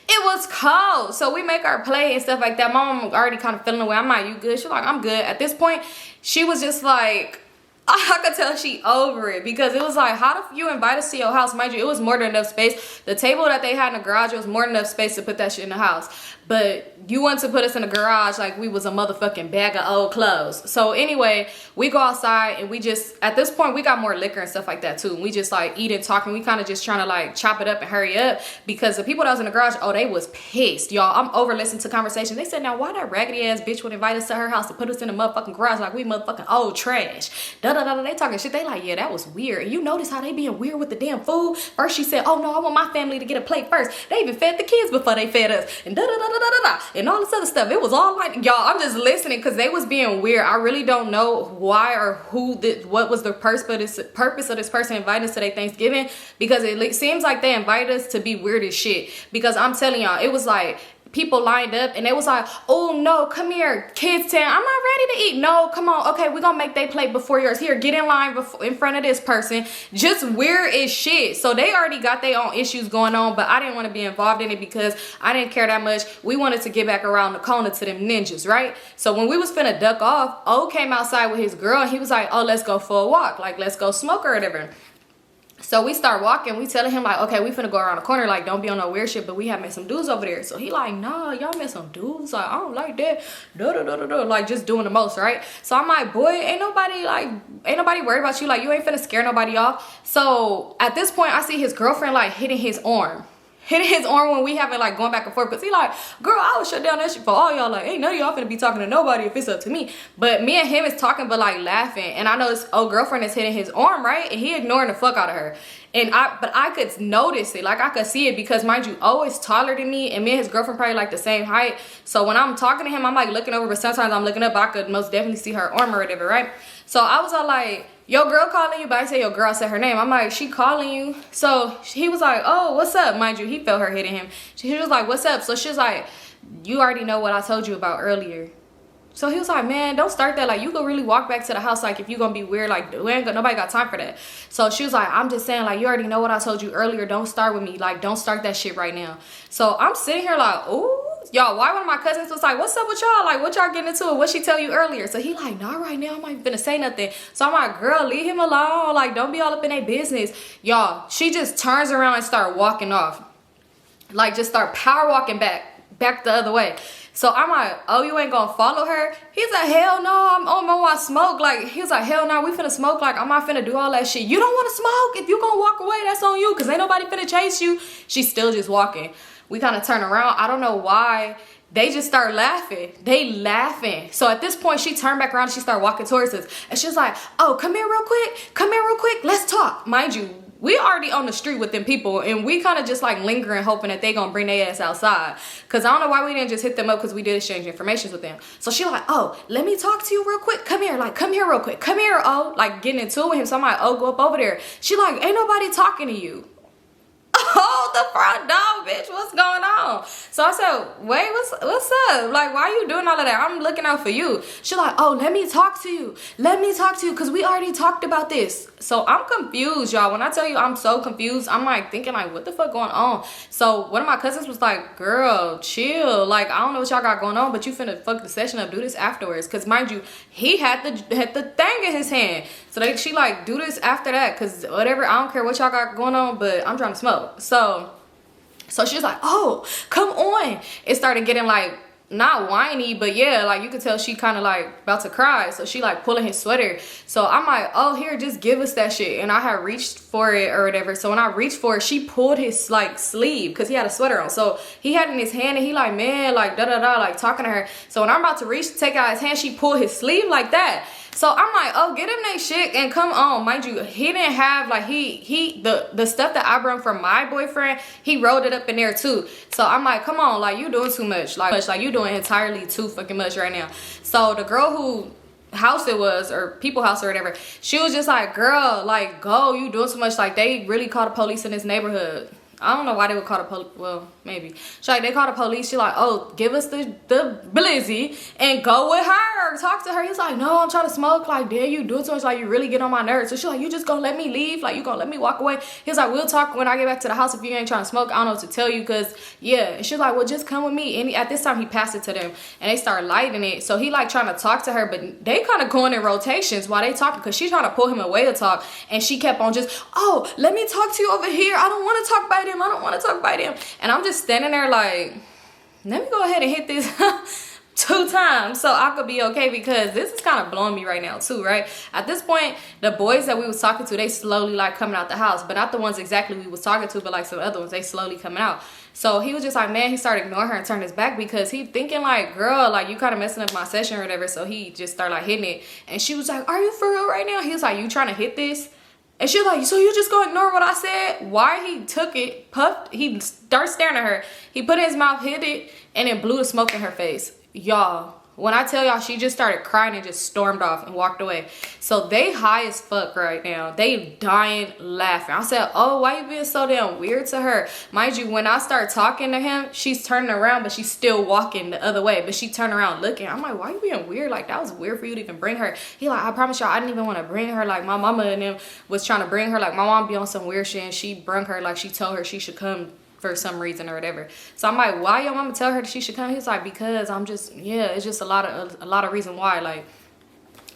It was cold. So we make our play and stuff like that. My mom already kind of feeling away. I'm like, you good? She's like, I'm good. At this point, she was just like, I could tell she over it, because it was like, how the you invite us to your house? Mind you, it was more than enough space. The table that they had in the garage, it was more than enough space to put that shit in the house. But you want to put us in the garage like we was a motherfucking bag of old clothes. So anyway, we go outside and we just, at this point, we got more liquor and stuff like that too. And we just like eat and talk, and we kind of just trying to like chop it up and hurry up, because the people that was in the garage, oh, they was pissed, y'all. I'm over listening to conversations. They said, now why that raggedy ass bitch would invite us to her house to put us in the motherfucking garage like we motherfucking old trash. Da-da-da-da. They talking shit. They like, yeah, that was weird. And you notice how they being weird with the damn food? First she said, oh no, I want my family to get a plate first. They even fed the kids before they fed us. And da-da-da-da-da-da. And all this other stuff. It was all like, y'all, I'm just listening because they was being weird. I really don't know why or what was the purpose of this person inviting us to their Thanksgiving, because it seems like they invited us to be weird as shit. Because I'm telling y'all, it was like people lined up and they was like, oh no, come here, kids 10, I'm not ready to eat. No, come on, okay, we're gonna make their plate before yours. Here, get in line in front of this person. Just weird as shit. So they already got their own issues going on, but I didn't want to be involved in it because I didn't care that much. We wanted to get back around the corner to them ninjas, right? So when we was finna duck off, O came outside with his girl and he was like, oh, let's go for a walk, like let's go smoke or whatever. So we start walking, we telling him like, okay, we finna go around the corner, like don't be on no weird shit, but we have met some dudes over there. So he like, nah, y'all met some dudes, like I don't like that, like just doing the most, right? So I'm like, boy, ain't nobody worried about you, like you ain't finna scare nobody off. So at this point I see his girlfriend like hitting his arm when we having like going back and forth, because he like, girl, I would shut down that shit for all y'all, like ain't none of y'all finna be talking to nobody if it's up to me. But me and him is talking but like laughing, and I know his old girlfriend is hitting his arm, right? And he ignoring the fuck out of her. And I could notice it, like I could see it, because mind you, O is taller than me, and me and his girlfriend probably like the same height. So when I'm talking to him, I'm like looking over, but sometimes I'm looking up, but I could most definitely see her arm or whatever, right? So I was all like, yo girl calling you, but I say yo girl, I said her name. I'm like, she calling you. So he was like, oh, what's up? Mind you, he felt her hitting him. She was like, what's up? So she was like, you already know what I told you about earlier. So he was like, man, don't start that. Like, you could really walk back to the house, like, if you gonna be weird, like, nobody got time for that. So she was like, I'm just saying, like, you already know what I told you earlier. Don't start with me. Like, don't start that shit right now. So I'm sitting here like, ooh, y'all, why one of my cousins was like, what's up with y'all? Like, what y'all getting into? What she tell you earlier? So he like, not right now. I'm not even finna say nothing. So I'm like, girl, leave him alone. Like, don't be all up in their business. Y'all, she just turns around and start walking off. Like, just start power walking back the other way. So I'm like, oh, you ain't gonna follow her? He's like, hell no, I'm on my smoke. Like, he was like, hell no, we finna smoke. Like, I'm not finna do all that shit. You don't wanna smoke? If you gonna walk away, that's on you, because ain't nobody finna chase you. She's still just walking. We kind of turn around. I don't know why. They just start laughing. They laughing. So at this point, she turned back around and she started walking towards us. And she was like, oh, come here real quick. Come here real quick. Let's talk. Mind you, we already on the street with them people, and we kind of just like lingering, hoping that they gonna bring their ass outside. Cause I don't know why we didn't just hit them up, because we did exchange information with them. So she like, oh, let me talk to you real quick. Come here, like, come here real quick. Come here, oh, like getting into it with him. So I'm like, oh, go up over there. She like, ain't nobody talking to you. Oh, the front door, bitch, what's going on? So I said, wait, what's up? Like, why are you doing all of that? I'm looking out for you. She's like, oh, let me talk to you, because we already talked about this. So I'm confused, y'all. When I tell you I'm so confused, I'm like thinking like, what the fuck going on? So one of my cousins was like, girl, chill. Like, I don't know what y'all got going on, but you finna fuck the session up, do this afterwards. Because mind you, he had the thing in his hand. So she like, do this after that, because whatever, I don't care what y'all got going on, but I'm trying to smoke. So she was like, oh, come on. It started getting like not whiny, but yeah, like you could tell she kind of like about to cry. So she like pulling his sweater. So I'm like, oh, here, just give us that shit. And I had reached for it or whatever. So when I reached for it, she pulled his like sleeve because he had a sweater on. So he had it in his hand and he like, man, like da da da, like talking to her. So when I'm about to reach to take out his hand, she pulled his sleeve like that. So I'm like, oh, get him that shit and come on. Mind you, he didn't have like the stuff that I brought from my boyfriend, he rolled it up in there too. So I'm like, come on, like you doing too much. Like you doing entirely too fucking much right now. So the girl who house it was, or people house or whatever, she was just like, girl, like go, you doing too much. Like they really called the police in this neighborhood. I don't know why they would call the police. Well, maybe. She like, they called the police. She like, oh, give us the blizzy and go with her. Talk to her. He's like, no, I'm trying to smoke. Like, damn, you doing so much. Like, you really get on my nerves. So she like, you just gonna let me leave? Like, you gonna let me walk away? He's like, we'll talk when I get back to the house if you ain't trying to smoke. I don't know what to tell you because, yeah. And she's like, well, just come with me. And at this time, he passed it to them. And they start lighting it. So he like trying to talk to her. But they kind of going in rotations while they talking because she's trying to pull him away to talk. And she kept on just, oh, let me talk to you over here. I don't want to talk by them. I don't want to talk by them. And I'm just standing there like, let me go ahead and hit this 2 times so I could be okay, because this is kind of blowing me right now too, right? At this point, the boys that we was talking to, they slowly like coming out the house, but not the ones exactly we was talking to, but like some other ones, they slowly coming out. So he was just like, man, he started ignoring her and turned his back because he thinking like, girl, like you kind of messing up my session or whatever. So he just started like hitting it. And she was like, are you for real right now? He was like, you trying to hit this? And she was like, so you just gonna ignore what I said? Why he took it, puffed, he started staring at her. He put it in his mouth, hit it, and then blew the smoke in her face. Y'all, when I tell y'all, she just started crying and just stormed off and walked away. So they high as fuck right now. They dying laughing. I said, oh, why you being so damn weird to her? Mind you, when I start talking to him, she's turning around, but she's still walking the other way. But she turned around looking. I'm like, why you being weird? Like, that was weird for you to even bring her. He like, I promise y'all, I didn't even want to bring her. Like, my mama and them was trying to bring her. Like, my mom be on some weird shit, and she brung her. Like, she told her she should come for some reason or whatever. So I'm like, why your mama tell her that she should come? He's like, because I'm just, yeah, it's just a lot of reason why. Like,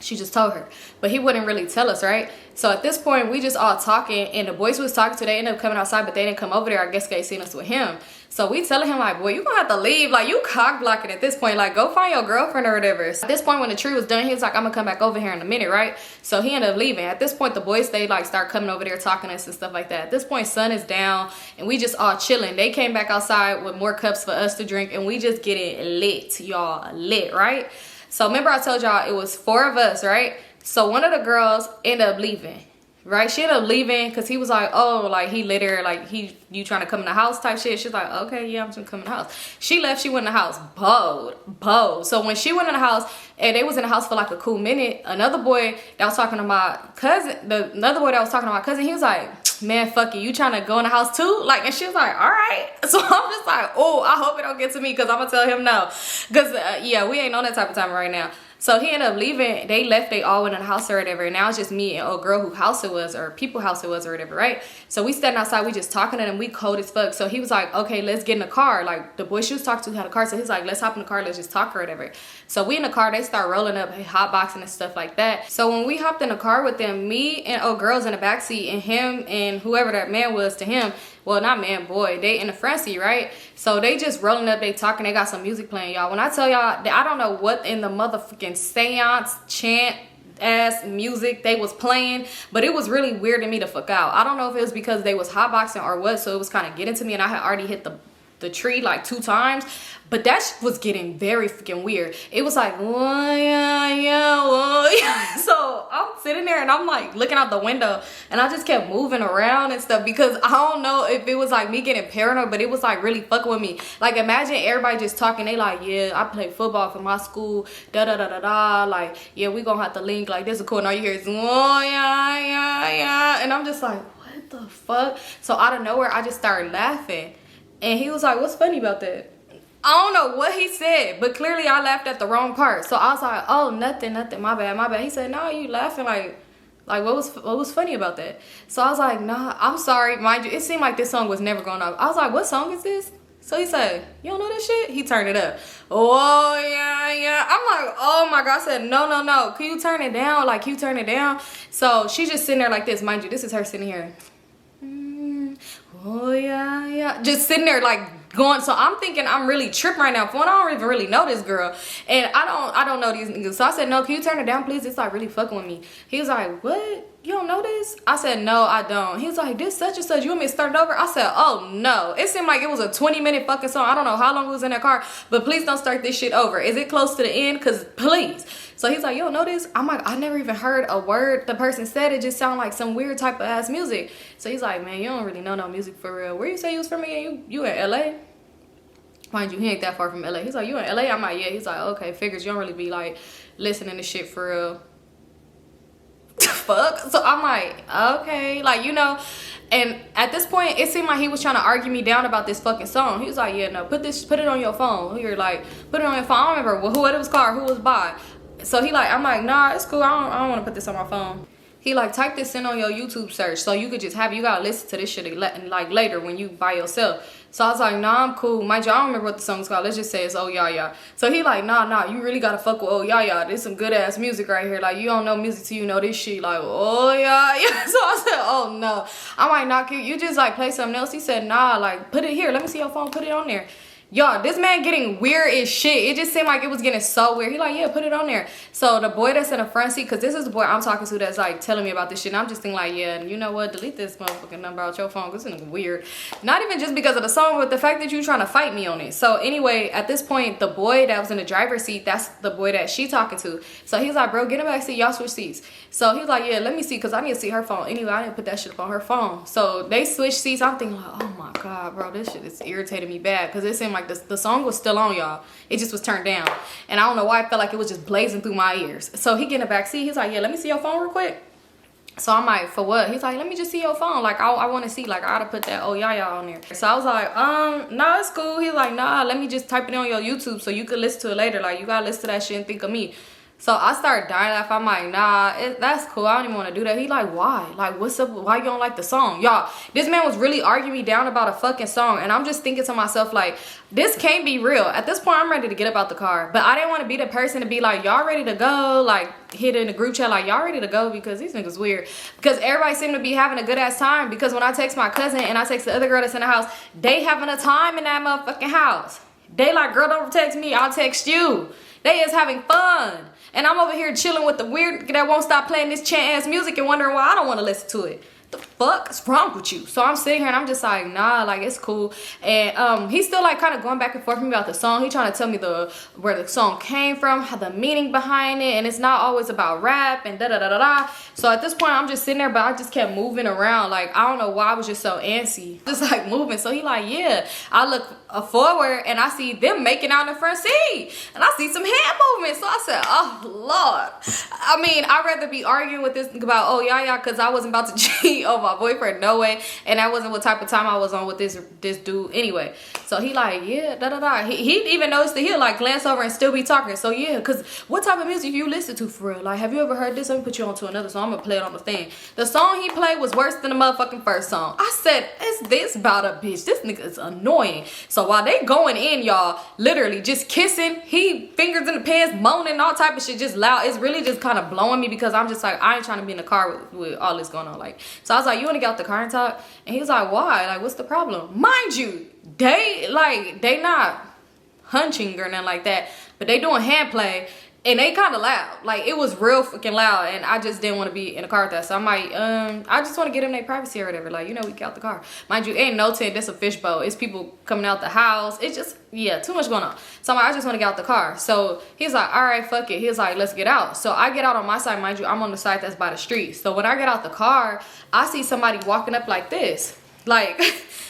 she just told her, but he wouldn't really tell us, right? So at this point, we just all talking, and the boys we was talking to, they ended up coming outside, but they didn't come over there. I guess they seen us with him. So we telling him like, boy, you gonna have to leave. Like, you cock blocking at this point. Like, go find your girlfriend or whatever. So at this point, when the tree was done, he was like, I'm gonna come back over here in a minute, right? So he ended up leaving. At this point, the boys, they like start coming over there talking to us and stuff like that. At this point, sun is down, and we just all chilling. They came back outside with more cups for us to drink, and we just getting lit, y'all, lit, right? So remember I told y'all it was 4 of us, right? So one of the girls ended up leaving, right? She ended up leaving because he was like, oh, like he lit her, like you trying to come in the house type shit. She's like, okay, yeah, I'm just gonna come in the house. She left, she went in the house, bold. So when she went in the house, and they was in the house for like a cool minute, another boy that was talking to my cousin, another boy that was talking to my cousin, he was like, man, fuck you trying to go in the house too? Like, and she was like, all right. So I'm just like, oh, I hope it don't get to me, because I'm gonna tell him no, because yeah, we ain't on that type of time right now. So he ended up leaving. They left, they all went in the house or whatever, and now it's just me and old girl who house it was, or people house it was or whatever, right? So we standing outside, we just talking to them, we cold as fuck. So he was like, okay, let's get in the car. Like, the boy she was talking to had a car, so he's like, let's hop in the car, let's just talk or whatever. So we in the car, they start rolling up, hot boxing and stuff like that. So when we hopped in the car with them, me and old girls in the backseat, and him and whoever that man was to him, well, not man, boy, they in the front seat, right? So they just rolling up, they talking, they got some music playing, y'all. When I tell y'all, I don't know what in the motherfucking seance, chant, ass music they was playing, but it was really weird to me to fuck out. I don't know if it was because they was hotboxing or what, so it was kind of getting to me, and I had already hit the tree like 2 times, but that was getting very freaking weird. It was like, oh, yeah, oh, yeah. So I'm sitting there and I'm like looking out the window, and I just kept moving around and stuff, because I don't know if it was like me getting paranoid, but it was like really fucking with me. Like, imagine everybody just talking, they like, yeah, I play football for my school, da like, yeah, we gonna have to link, like, this is cool. And all you hear is, oh, yeah, and I'm just like, what the fuck? So out of nowhere, I just started laughing. And he was like, what's funny about that? I don't know what he said, but clearly I laughed at the wrong part. So I was like, oh, nothing, my bad. He said, no, you laughing, like what was funny about that? So I was like, nah, I'm sorry. Mind you, it seemed like this song was never going up. I was like, what song is this? So he said, you don't know this shit? He turned it up. Oh, yeah. I'm like, oh my God. I said, no. Can you turn it down? Like, can you turn it down? So she's just sitting there like this. Mind you, this is her sitting here. Oh, yeah. Just sitting there like going. So I'm thinking I'm really tripping right now. For one, I don't even really know this girl, and I don't know these niggas. So I said, no, can you turn it down, please? It's like really fucking with me. He was like, what? You don't know this? I said, no, I don't. He was like, this such and such. You want me to start it over? I said, oh no. It seemed like it was a 20-minute fucking song. I don't know how long it was in that car, but please don't start this shit over. Is it close to the end? Cause please. So he's like, you don't know this? I'm like, I never even heard a word the person said. It just sounded like some weird type of ass music. So he's like, man, you don't really know no music for real. Where you say you was from again? You in LA? Mind you, he ain't that far from LA. He's like, you in LA? I'm like, yeah. He's like, okay, figures. You don't really be like listening to shit for real. Fuck. So I'm like, okay, like, you know. And at this point, it seemed like he was trying to argue me down about this fucking song. He was like, yeah, no, put it on your phone. You're like, put it on your phone. I don't remember what it was called, who was by. So he like, I'm like, nah, it's cool. I don't want to put this on my phone. He like, type this in on your YouTube search so you could just have, you gotta listen to this shit like later when you by yourself. So I was like, nah, I'm cool. Mind you, I don't remember what the song's called. Let's just say it's Oh Yeah Yeah. So he like, nah, you really gotta fuck with Oh Yeah Yeah. There's some good ass music right here. Like, you don't know music till you know this shit. Like, oh yeah, yeah. So I said, oh no. I'm like, nah, you just like play something else. He said, nah, like put it here. Let me see your phone. Put it on there. Y'all, this man getting weird as shit. It just seemed like it was getting so weird. He like, yeah, put it on there. So the boy that's in the front seat, because this is the boy I'm talking to that's like telling me about this shit. And I'm just thinking like, yeah, you know what? Delete this motherfucking number out your phone because it's weird. Not even just because of the song, but the fact that you trying to fight me on it. So anyway, at this point, the boy that was in the driver's seat, that's the boy that she talking to. So he's like, bro, get in the back seat. Y'all switch seats. So he was like, yeah, let me see because I need to see her phone. Anyway, I didn't put that shit up on her phone. So they switched seats. I'm thinking like, oh my God, bro, this shit is irritating me bad because it seemed like the song was still on, y'all. It just was turned down. And I don't know why I felt like it was just blazing through my ears. So he get in the back seat. He's like, yeah, let me see your phone real quick. So I'm like, for what? He's like, let me just see your phone. Like, I want to see. Like, I ought to put that Oh Yeah Yeah on there. So I was like, no, it's cool. He's like, nah, let me just type it on your YouTube so you could listen to it later. Like, you got to listen to that shit and think of me. So I started dying laughing. I'm like, nah, that's cool. I don't even want to do that. He like, why? Like, what's up? Why you don't like the song? Y'all, this man was really arguing me down about a fucking song. And I'm just thinking to myself, like, this can't be real. At this point, I'm ready to get up out the car. But I didn't want to be the person to be like, y'all ready to go? Like, hit in the group chat, like, y'all ready to go? Because these niggas weird. Because everybody seemed to be having a good ass time. Because when I text my cousin and I text the other girl that's in the house, they having a time in that motherfucking house. They like, girl, don't text me. I'll text you. They is having fun. And I'm over here chilling with the weird that won't stop playing this chant ass music and wondering why I don't want to listen to it. The fuck is wrong with you? So I'm sitting here and I'm just like, nah, like it's cool. And he's still like kind of going back and forth with me about the song. He trying to tell me where the song came from, how the meaning behind it, and it's not always about rap and da da da da da. So at this point I'm just sitting there, but I just kept moving around. Like I don't know why I was just so antsy, just like moving. So he like, yeah. I look forward and I see them making out in the front seat, and I see some hand movement. So I said, oh Lord. I mean, I'd rather be arguing with this about Oh Yeah Yeah because I wasn't about to cheat on my boyfriend, no way. And that wasn't what type of time I was on with this dude anyway. So he like, yeah, da da da. He even noticed that he'll like glance over and still be talking. So yeah, because what type of music you listen to for real? Like, have you ever heard this? Let me put you on to another song. I'm gonna play it on the thing. The song he played was worse than the motherfucking first song. I said, is this about a bitch? This nigga is annoying. So while they going in, y'all, literally just kissing, he fingers in the pants, moaning, all type of shit, just loud. It's really just kind of blowing me because I'm just like, I ain't trying to be in the car with all this going on. Like, so I was like, you want to get out the car and talk? And he was like, why? Like, what's the problem? Mind you, they not hunching or nothing like that, but they doing hand play. And they kind of loud. Like, it was real freaking loud. And I just didn't want to be in a car with that. So I'm like, I just want to get them their privacy or whatever. Like, you know, we get out the car. Mind you, ain't no tent. This a fishbowl. It's people coming out the house. It's just, yeah, too much going on. So I'm like, I just want to get out the car. So he's like, all right, fuck it. He's like, let's get out. So I get out on my side. Mind you, I'm on the side that's by the street. So when I get out the car, I see somebody walking up like this. Like,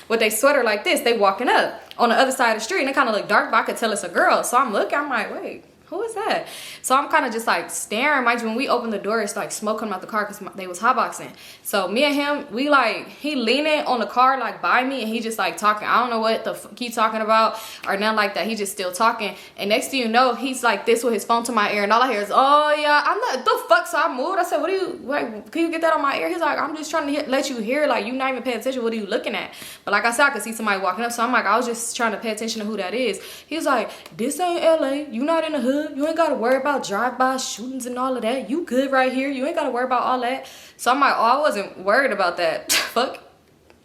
with their sweater like this. They walking up on the other side of the street. And it kind of look dark, but I could tell it's a girl. So I'm looking. I'm like, wait. Who is that? So I'm kind of just like staring. Mind you, when we opened the door, it's like smoke coming out the car because they was hotboxing. So me and him, we like, he leaning on the car like by me and he just like talking. I don't know what the fuck he talking about or nothing like that. He just still talking. And next thing you know, he's like this with his phone to my ear and all I hear is, oh yeah, I'm not, the fuck? So I moved. I said, what do you, like, can you get that on my ear? He's like, I'm just trying to let you hear, like, you not even paying attention. What are you looking at? But like I said, I could see somebody walking up. So I'm like, I was just trying to pay attention to who that is. He was like, this ain't LA. You not in the hood. You ain't got to worry about drive-by shootings and all of that. You good right here. You ain't got to worry about all that. So I'm like, oh, I wasn't worried about that. Fuck.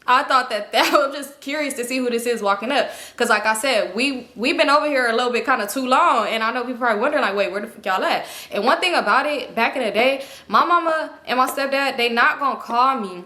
I thought that I'm just curious to see who this is walking up. Because like I said, we've been over here a little bit kind of too long. And I know people probably wondering like, wait, where the fuck y'all at? And one thing about it, back in the day, my mama and my stepdad, they not going to call me.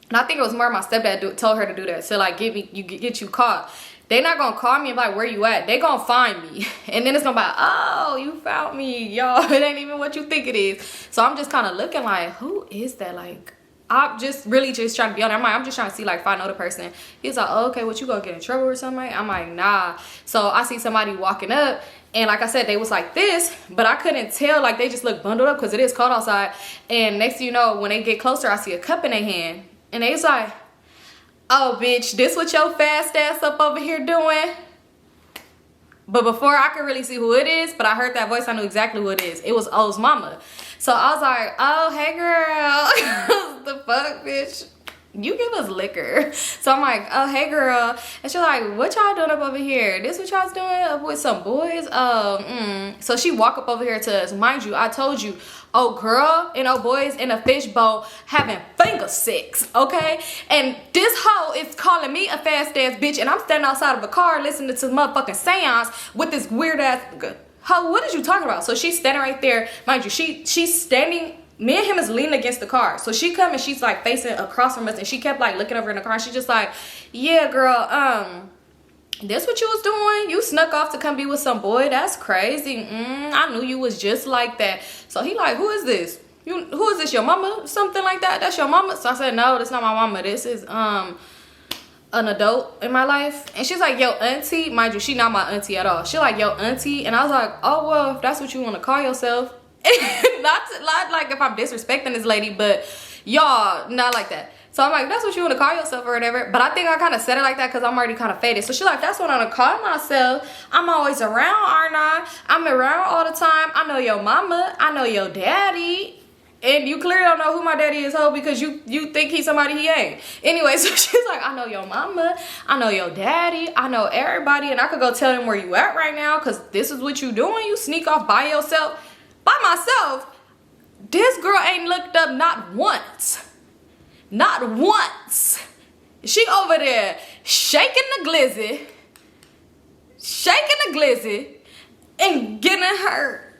And I think it was more my stepdad told her to do that. So like, get you caught. They not gonna call me and be like, where you at? They gonna find me. And then it's gonna be like, oh, you found me. Y'all, it ain't even what you think it is. So I'm just kind of looking like, who is that? Like, I'm just really just trying to be on there. I'm just trying to see like if I know the person. He's like, oh, okay, what, you gonna get in trouble or something? I'm like, nah. So I see somebody walking up. And like I said, they was like this, but I couldn't tell. Like, they just look bundled up because it is cold outside. And next thing you know, when they get closer, I see a cup in their hand. And they was like, oh, bitch, this what your fast ass up over here doing? But before I could really see who it is, but I heard that voice, I knew exactly who it is. It was O's mama. So I was like, oh, hey, girl. The fuck, bitch? You give us liquor. So I'm like, oh, hey, girl. And she's like, what y'all doing up over here? This what y'all's doing up with some boys? So she walk up over here to us. Mind you, I told you, oh, girl and oh, boys in a fishbowl having finger sex, okay? And this hoe is calling me a fast ass bitch, and I'm standing outside of a car listening to motherfucking seance with this weird ass hoe. What is you talking about? So she's standing right there. Mind you, she's standing. Me and him is leaning against the car. So she come and she's like facing across from us, and she kept like looking over in the car. She's just like, yeah, girl, this what you was doing? You snuck off to come be with some boy? That's crazy. I knew you was just like that. So he like, who is this? Who is this, your mama? Something like that? That's your mama? So I said, no, that's not my mama. This is an adult in my life. And she's like, yo, auntie. Mind you, she not my auntie at all. She like, yo, auntie. And I was like, oh, well, if that's what you want to call yourself. not like if I'm disrespecting this lady, but y'all, not like that. So I'm like, that's what you want to call yourself or whatever. But I think I kind of said it like that because I'm already kind of faded. So she's like, that's what I'm going to call myself. I'm always around, aren't I? I'm around all the time. I know your mama. I know your daddy. And you clearly don't know who my daddy is, ho, because you think he's somebody he ain't. Anyway, so she's like, I know your mama. I know your daddy. I know everybody. And I could go tell him where you at right now because this is what you doing. You sneak off by yourself. By myself. This girl ain't looked up not once. Not once. She over there shaking the glizzy. Shaking the glizzy. And getting her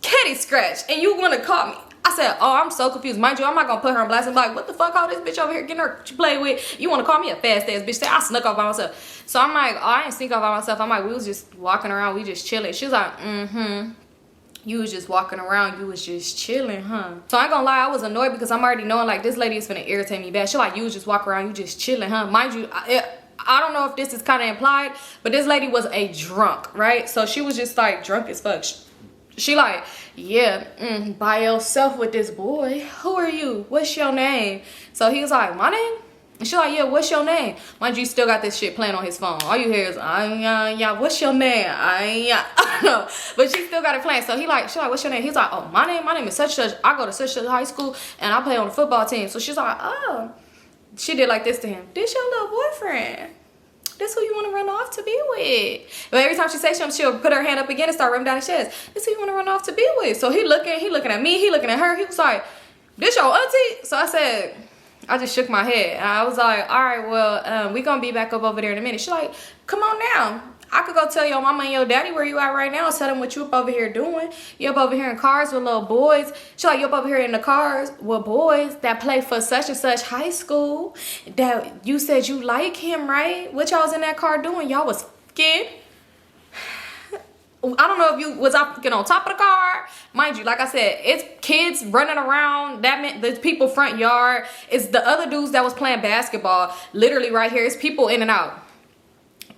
kitty scratched. And you want to call me. I said, oh, I'm so confused. Mind you, I'm not going to put her on blast and be like, what the fuck, all this bitch over here getting her play with? You want to call me a fast ass bitch? Say, I snuck off by myself. So I'm like, oh, I ain't sneak off by myself. I'm like, we was just walking around. We just chilling. She's like, you was just walking around, you was just chilling, huh? So I ain't gonna lie, I was annoyed because I'm already knowing like this lady is finna irritate me bad. She like, you was just walking around, you just chilling, huh? Mind you, I don't know if this is kind of implied, but this lady was a drunk, right? So she was just like drunk as fuck. She like, yeah, by yourself with this boy. Who are you? What's your name? So he was like, my name? And she's like, yeah, what's your name? Mind you, still got this shit playing on his phone. All you hear is, yeah, what's your name? I don't know. But she still got it playing. So she's like, what's your name? He's like, oh, my name is such. I go to such high school and I play on the football team. So she's like, oh. She did like this to him. This your little boyfriend. This who you want to run off to be with. But every time she says something, she'll put her hand up again and start rubbing down his chest. This who you want to run off to be with. So he looking at me, he looking at her. He was like, this your auntie? So I said, I just shook my head. And I was like, all right, well, we gonna be back up over there in a minute. She's like, come on now. I could go tell your mama and your daddy where you at right now and tell them what you up over here doing. You up over here in cars with little boys. She's like, you up over here in the cars with boys that play for such and such high school. That you said you like him, right? What y'all was in that car doing? Y'all was scared. I don't know if you was up on top of the car. Mind you, like I said, it's kids running around. That meant the people front yard. It's the other dudes that was playing basketball. Literally right here. It's people in and out.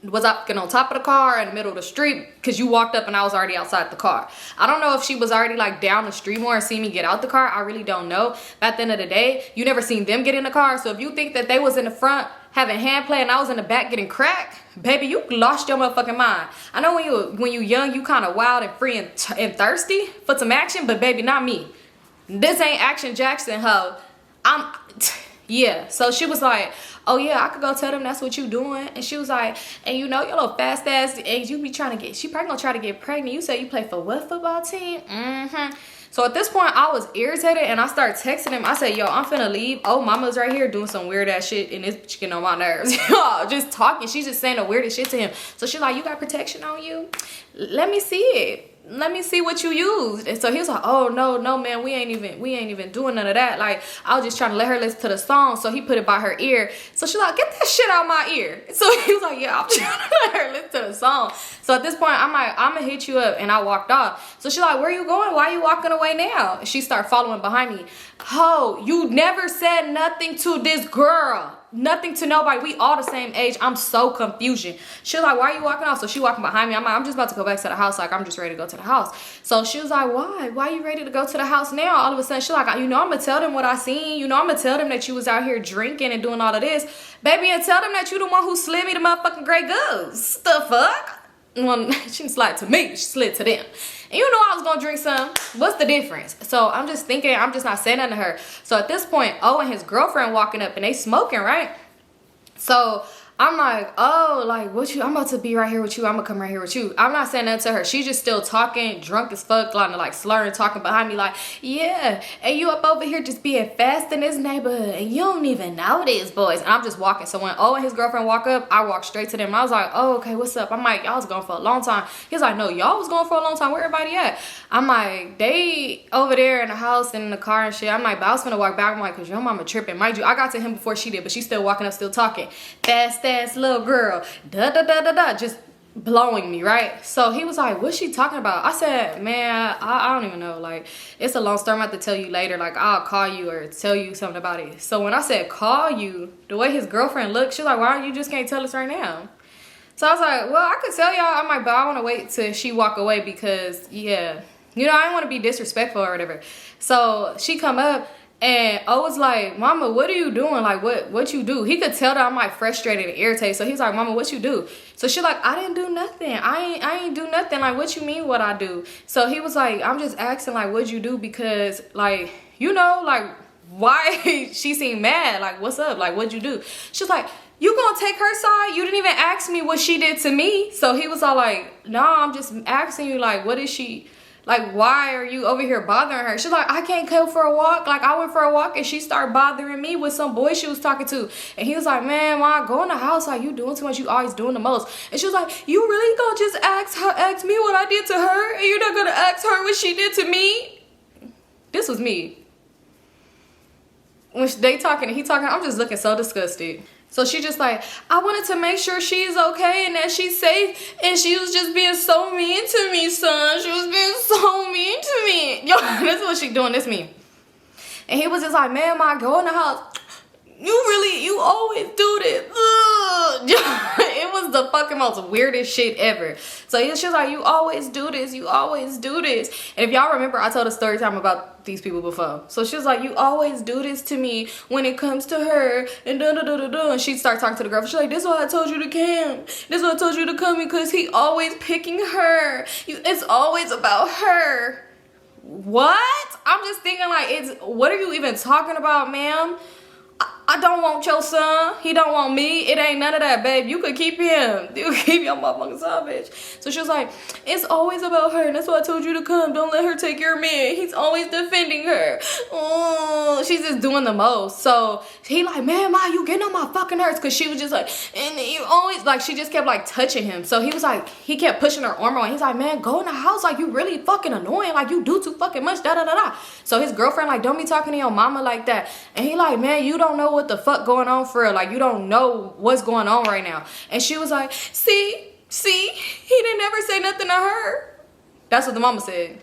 Was up on top of the car in the middle of the street because you walked up and I was already outside the car. I don't know if she was already like down the street more and seen me get out the car. I really don't know. But at the end of the day, you never seen them get in the car. So if you think that they was in the front having hand play and I was in the back getting crack, baby, you lost your motherfucking mind. I know when you young, you kind of wild and free and thirsty for some action, but baby, not me. This ain't Action Jackson, hoe. Yeah. So she was like, oh yeah, I could go tell them that's what you doing. And she was like, and you know your little fast ass, and you be trying to get, she probably gonna try to get pregnant. You say you play for what football team? So at this point, I was irritated and I started texting him. I said, yo, I'm finna leave. Oh, mama's right here doing some weird ass shit and it's getting on my nerves. Just talking. She's just saying the weirdest shit to him. So she's like, you got protection on you? Let me see it. Let me see what you used. And so he was like, oh no man, we ain't even doing none of that. Like, I was just trying to let her listen to the song. So he put it by her ear. So she's like, get that shit out my ear. So he was like, yeah, I'm trying to let her listen to the song. So at this point, I'm like, I'm gonna hit you up. And I walked off. So she's like, where you going? Why are you walking away now? And she started following behind me. Oh, you never said nothing to this girl. Nothing to nobody. We all the same age. I'm so confusion. She was like, why are you walking off? So she walking behind me. I'm like, I'm just about to go back to the house. Like, I'm just ready to go to the house. So she was like, why? Why are you ready to go to the house now? All of a sudden, she's like, you know, I'm going to tell them what I seen. You know, I'm going to tell them that you was out here drinking and doing all of this. Baby, and tell them that you the one who slid me the motherfucking Grey Goose. The fuck? Well, she didn't slide to me. She slid to them. And you know I was going to drink some. What's the difference? So I'm just thinking, I'm just not saying nothing to her. So at this point, O and his girlfriend walking up and they smoking, right? So I'm like, oh, like, what you, I'm about to be right here with you. I'm gonna come right here with you. I'm not saying that to her. She's just still talking, drunk as fuck, like slurring, talking behind me like, yeah, and you up over here just being fast in this neighborhood and you don't even know these boys. And I'm just walking. So when O and his girlfriend walk up, I walk straight to them. And I was like, oh, okay, what's up? I'm like, y'all was going for a long time. He's like, no, y'all was going for a long time. Where everybody at? I'm like, they over there in the house and in the car and shit. I'm like, but I was gonna walk back. I'm like, cause your mama tripping. Mind you, I got to him before she did, but she's still walking up, still talking. Fast ass little girl, just blowing me, right? So he was like, what's she talking about? I said, man, I don't even know. Like, it's a long story. I'm about to tell you later. Like, I'll call you or tell you something about it. So when I said call you, the way his girlfriend looked, she's like, why don't you just can't tell us right now? So I was like, well, I could tell y'all. I'm like, but I want to wait till she walk away because, yeah, you know, I don't want to be disrespectful or whatever. So she come up. And I was like, mama, what are you doing? Like, what you do? He could tell that I'm like frustrated and irritated. So he's like, mama, what you do? So she's like, I didn't do nothing. I ain't do nothing. Like, what you mean what I do? So he was like, I'm just asking, like, what'd you do? Because, like, you know, like, why she seemed mad? Like, what's up? Like, what'd you do? She's like, you gonna take her side? You didn't even ask me what she did to me. So he was all like, no, I'm just asking you, like, what is she... Like, why are you over here bothering her? She's like, I can't go for a walk. Like, I went for a walk and she started bothering me with some boy she was talking to. And he was like, man, Ma, go in the house. Like, you doing too much. You always doing the most. And she was like, you really gonna just ask me what I did to her? And you're not gonna ask her what she did to me? This was me. When they talking and he talking, I'm just looking so disgusted. So she just like, I wanted to make sure she's okay and that she's safe. And she was just being so mean to me, son. She was being so mean to me. Yo, this is what she doing, this me. And he was just like, man, Ma, go in the house. You always do this. It was the fucking most weirdest shit ever. So she's like, you always do this. You always do this. And if y'all remember, I told a story time about these people before. So she was like, you always do this to me when it comes to her. And da-da-da-da-da. And she'd start talking to the girl. She's like, this is why I told you to come. This is why I told you to come because he always picking her. It's always about her. What? I'm just thinking like, what are you even talking about, ma'am? I don't want your son. He don't want me. It ain't none of that, babe. You could keep him. You could keep your motherfucking son, bitch. So she was like, it's always about her. And that's why I told you to come. Don't let her take your man. He's always defending her. Oh, she's just doing the most. So he like, man, Ma, you getting on my fucking nerves. Because she was just like, and you always, like, she just kept, like, touching him. So he was like, he kept pushing her arm on. He's like, man, go in the house. Like, you really fucking annoying. Like, you do too fucking much. Da-da-da-da. So his girlfriend, like, don't be talking to your mama like that. And he like, man, you don't know what the fuck going on for real. Like, you don't know what's going on right now. And she was like, see, he didn't ever say nothing to her. That's what the mama said.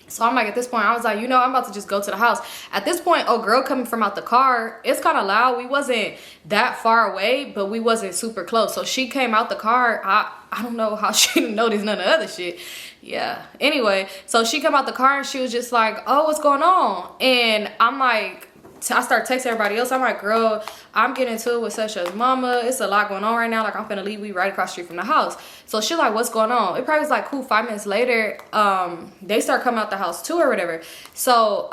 So I'm like, at this point, I was like, you know, I'm about to just go to the house. At this point, oh, girl coming from out the car, it's kind of loud. We wasn't that far away, but we wasn't super close. So she came out the car. I don't know how she didn't notice none of the other shit. Yeah. Anyway, so she came out the car and she was just like, oh, what's going on? And I'm like, I start texting everybody else. I'm like, girl, I'm getting into it with such as mama. It's a lot going on right now. Like, I'm finna leave. We right across the street from the house. So she's like, what's going on? It probably was like, cool, 5 minutes later, they start coming out the house too or whatever. So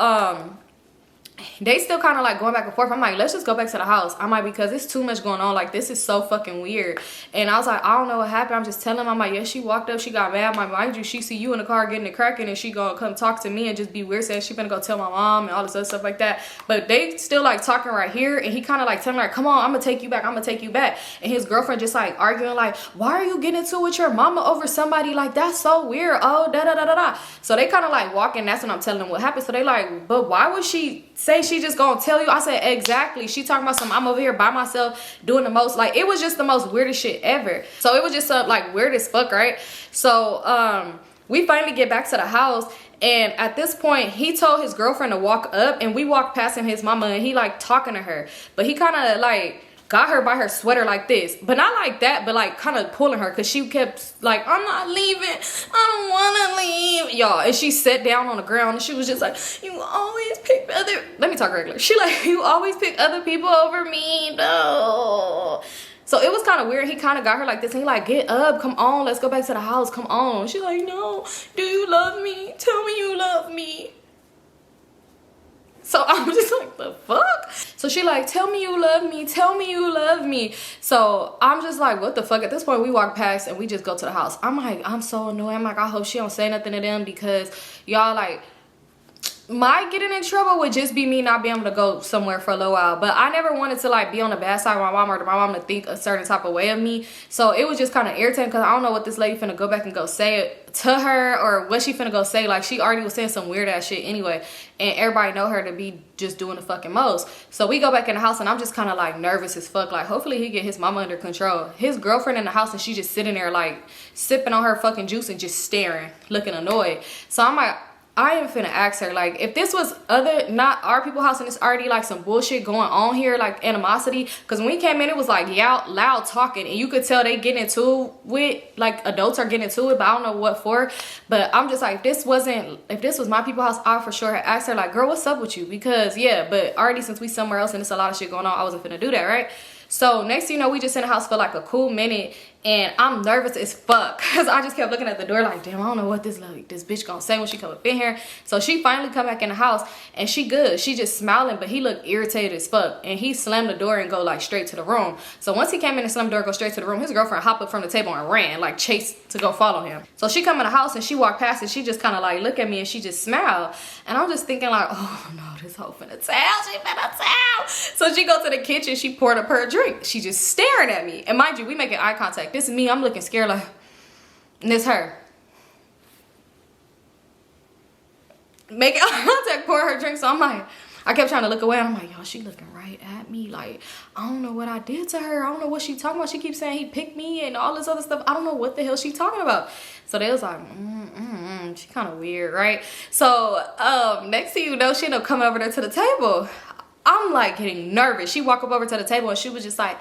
they still kind of like going back and forth. I'm like, let's just go back to the house. I'm like, because it's too much going on. Like, this is so fucking weird. And I was like, I don't know what happened. I'm just telling him. I'm like, yeah, she walked up, she got mad. My mind you, she see you in the car getting it cracking, and she gonna come talk to me and just be weird, saying she gonna go tell my mom and all this other stuff like that. But they still like talking right here, and he kind of like telling her, come on, I'm gonna take you back, I'm gonna take you back. And his girlfriend just like arguing like, why are you getting into it with your mama over somebody? Like, that's so weird. Oh, da da da da da. So they kind of like walking. That's when I'm telling them what happened. So they like, but why would she say she just gonna tell you? I said, exactly. She talking about some, I'm over here by myself doing the most. Like, it was just the most weirdest shit ever. So it was just like weird as fuck, right? So we finally get back to the house, and at this point he told his girlfriend to walk up, and we walked past him, his mama, and he like talking to her, but he kind of like got her by her sweater like this, but not like that, but like kind of pulling her, because she kept like, I'm not leaving, I don't want to leave, y'all. And she sat down on the ground, and she was just like, you always pick other, let me talk regular, she like, you always pick other people over me, no. So it was kind of weird. He kind of got her like this, and he like, get up, come on, let's go back to the house, come on. She's like, no, do you love me? Tell me you love me. So I'm just like, the fuck? So she like, tell me you love me, tell me you love me. So I'm just like, what the fuck? At this point we walk past and we just go to the house. I'm like, I'm so annoyed. I'm like, I hope she don't say nothing to them, because y'all, like, my getting in trouble would just be me not being able to go somewhere for a little while. But I never wanted to like be on the bad side of my mom, or my mom to think a certain type of way of me. So it was just kind of irritating, because I don't know what this lady finna go back and go say it to her, or what she finna go say. Like, she already was saying some weird ass shit anyway, and everybody know her to be just doing the fucking most. So we go back in the house, and I'm just kind of like nervous as fuck. Like, hopefully he get his mama under control. His girlfriend in the house, and she just sitting there like sipping on her fucking juice and just staring, looking annoyed. So I'm like, I am finna ask her, like, if this was not our people's house, and it's already like some bullshit going on here, like animosity, because when we came in, it was like loud talking, and you could tell they getting into it with, like, adults are getting into it, but I don't know what for. But I'm just like, if this was my people's house, I for sure had asked her, like, girl, what's up with you? Because yeah, but already since we somewhere else and it's a lot of shit going on, I wasn't finna do that, right? So next thing you know, we just in the house for like a cool minute, and I'm nervous as fuck, because I just kept looking at the door like, damn, I don't know what this bitch gonna say when she come up in here. So she finally come back in the house, and she good. She just smiling, but he looked irritated as fuck, and he slammed the door and go like straight to the room. So once he came in and slammed the door, go straight to the room, his girlfriend hopped up from the table and ran, like chased to go follow him. So she come in the house, and she walked past, and she just kind of like look at me, and she just smiled. And I'm just thinking like, oh no, this hoe finna tell, she finna tell. So she go to the kitchen, she poured up her drink. She just staring at me, and mind you, we making eye contact. This is me, I'm looking scared like, and this her making eye contact, pouring her drink. So I'm like, I kept trying to look away, and I'm like, yo, she looking right at me. Like, I don't know what I did to her. I don't know what she talking about. She keeps saying he picked me and all this other stuff. I don't know what the hell she talking about. So they was like, she kind of weird, right? So next thing you know, she ended up coming over there to the table. I'm like getting nervous. She walked up over to the table, and she was just like,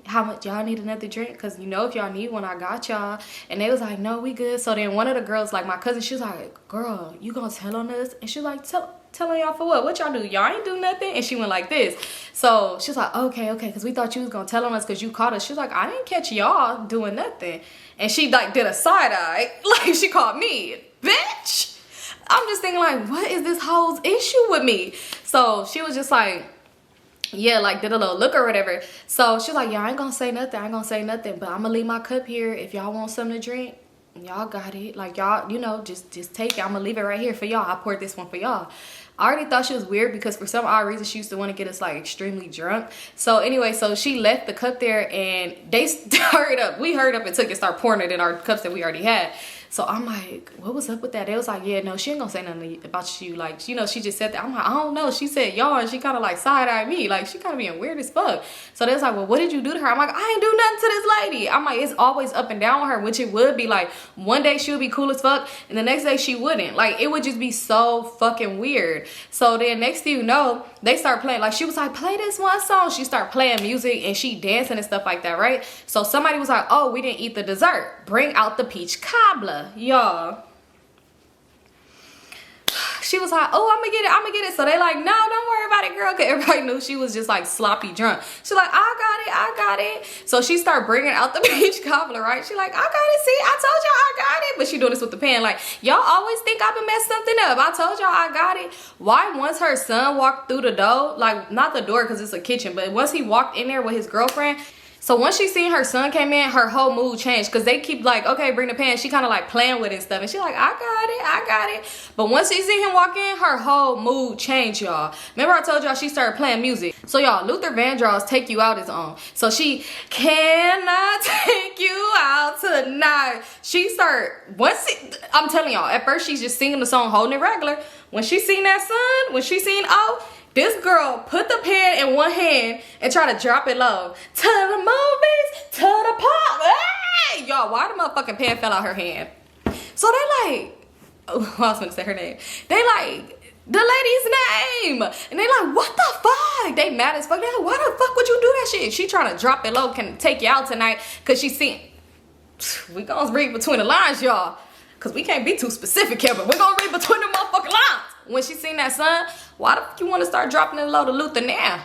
how much y'all need another drink? Because you know, if y'all need one, I got y'all. And they was like, no, we good. So then one of the girls, like my cousin, she was like, girl, you gonna tell on us? And she was like, tell on y'all for what? What y'all do? Y'all ain't do nothing? And she went like this. So she was like, okay, because we thought you was gonna tell on us because you caught us. She was like, I didn't catch y'all doing nothing. And she like did a side eye, like she called me bitch. I'm just thinking like, what is this hoe's issue with me? So she was just like, yeah, like did a little look or whatever. So she was like, yeah, I ain't gonna say nothing, but I'm gonna leave my cup here. If y'all want something to drink, y'all got it. Like, y'all, you know, just take it. I'm gonna leave it right here for y'all. I poured this one for y'all. I already thought she was weird, because for some odd reason she used to want to get us like extremely drunk. So anyway, so she left the cup there, and they we hurried up and took it, start pouring it in our cups that we already had. So I'm like, what was up with that? They was like, yeah, no, she ain't gonna say nothing about you. Like, you know, she just said that. I'm like, I don't know. She said y'all, and she kind of like side-eyed me. Like, she kind of being weird as fuck. So they was like, well, what did you do to her? I'm like, I ain't do nothing to this lady. I'm like, it's always up and down with her, which it would be like one day she would be cool as fuck, and the next day she wouldn't. Like, it would just be so fucking weird. So then next thing you know, they start playing. Like, she was like, play this one song. She started playing music, and she dancing and stuff like that, right? So somebody was like, oh, we didn't eat the dessert. Bring out the peach cobbler. Y'all, she was like, oh, I'm gonna get it. So they like, no, don't worry about it, girl. Cause everybody knew she was just like sloppy drunk. She's like, I got it. So she started bringing out the peach cobbler, right? She like, I got it. See, I told y'all I got it. But she doing this with the pan. Like, y'all always think I've been messing something up. I told y'all I got it. Why once her son walked through the door, like not the door because it's a kitchen, but once he walked in there with his girlfriend, so once she seen her son came in, her whole mood changed because they keep like, okay, bring the pan. She kind of like playing with it and stuff. And she like, I got it. But once she seen him walk in, her whole mood changed, y'all. Remember I told y'all she started playing music. So y'all, Luther Vandross Take You Out is on. So she cannot take you out tonight. She started, I'm telling y'all, at first she's just singing the song, holding it regular. When she seen that son, when she seen this girl put the pan in one hand and try to drop it low. To the movies, to the pop. Hey! Y'all, why the motherfucking pan fell out her hand? So they like, oh, I was gonna say her name. They like the lady's name. And they like, what the fuck? They mad as fuck. They like, why the fuck would you do that shit? She trying to drop it low, can take you out tonight. Cause she seen, we gonna read between the lines, y'all. Cause we can't be too specific here, but we gonna read between the motherfucking lines. When she seen that son, why the fuck you want to start dropping it low to Luther now?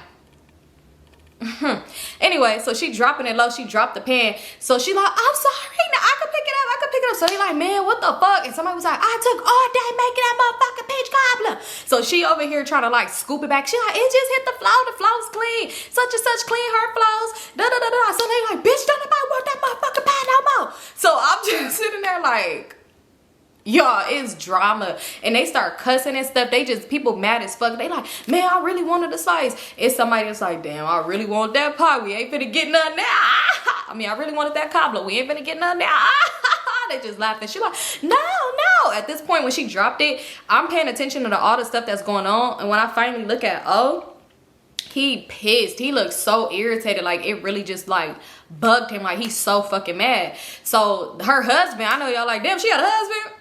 Anyway, so she dropping it low. She dropped the pan. So she like, I'm sorry. Now I can pick it up. So they like, man, what the fuck? And somebody was like, I took all day making that motherfucking peach cobbler. So she over here trying to like scoop it back. She like, it just hit the floor. The floor's clean. Such and such clean her floors. So they like, bitch, don't nobody want that motherfucking pan no more. So I'm just sitting there like, y'all, it's drama. And they start cussing and stuff. They just, people mad as fuck. They like, man, I really wanted a slice. It's somebody that's like, damn, I really want that pie. We ain't finna get none now. I mean, I really wanted that cobbler. We ain't finna get none now. They just laughing. She like, no. At this point, when she dropped it, I'm paying attention to all the stuff that's going on. And when I finally look at he pissed. He looked so irritated. Like, it really just like bugged him. Like, he's so fucking mad. So her husband, I know y'all like, damn, she had a husband.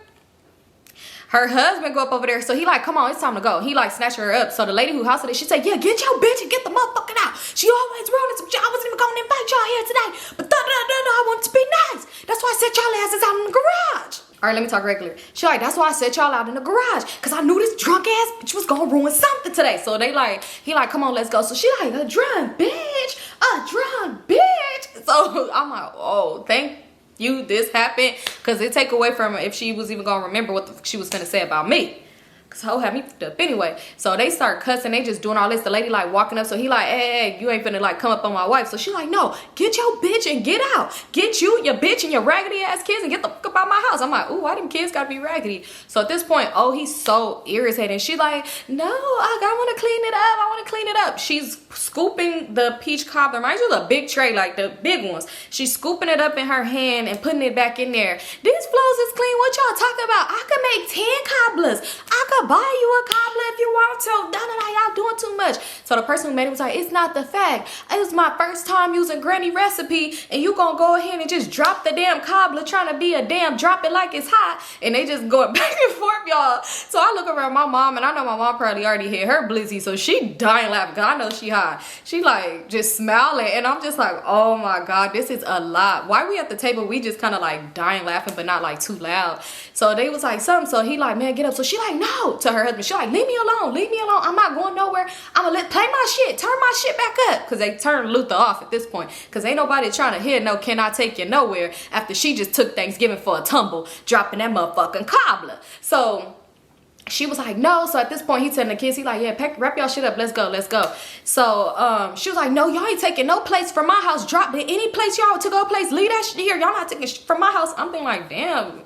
Her husband go up over there. So he like, come on, it's time to go. He like snatched her up. So the lady who hosted it, she said, yeah, get your bitch and get the motherfucker out. She always ruining some shit. I wasn't even going to invite y'all here today. But I want to be nice. That's why I set y'all asses out in the garage. All right, let me talk regular. She like, that's why I set y'all out in the garage. Because I knew this drunk ass bitch was going to ruin something today. So they like, he like, come on, let's go. So she like, a drunk bitch. So I'm like, oh, thank you, this happened, because it take away from her if she was even gonna remember what the fuck she was gonna say about me. Cause hoe had me fucked up anyway. So they start cussing, they just doing all this. The lady like walking up, so he like, hey, you ain't finna like come up on my wife. So she like, no, get your bitch and get out. Get you, your bitch, and your raggedy ass kids and get the fuck up out my house. I'm like, ooh, why them kids gotta be raggedy? So at this point, he's so irritated. She like, no, I wanna clean it up. She's scooping the peach cobbler. Mind you, a big tray, like the big ones. She's scooping it up in her hand and putting it back in there. These floors is clean. What y'all talking about? I could make 10 cobblers. I could buy you a cobbler if you want to. Y'all doing too much. So the person who made it was like, it's not the fact. It was my first time using granny recipe, and you gonna go ahead and just drop the damn cobbler trying to be a damn drop it like it's hot. And they just going back and forth, y'all. So I look around my mom, and I know my mom probably already hit her blizzy, so she dying laughing, because I know she high. She like just smiling, and I'm just like, oh my God, this is a lot. Why we at the table, we just kind of like dying laughing, but not like too loud. So they was like something, so he like, man, get up. So she like, no, to her husband. She like, leave me alone. I'm not going nowhere. I'm gonna play my shit, turn my shit back up. Because they turned Luther off at this point, because ain't nobody trying to hear no can I take you nowhere after she just took Thanksgiving for a tumble, dropping that motherfucking cobbler. So she was like, no. So at this point, he telling the kids, he like, yeah, wrap y'all shit up, let's go. So she was like, no, y'all ain't taking no place from my house. Drop it, any place y'all to go place, leave that shit here. Y'all not taking from my house. I'm thinking like, damn,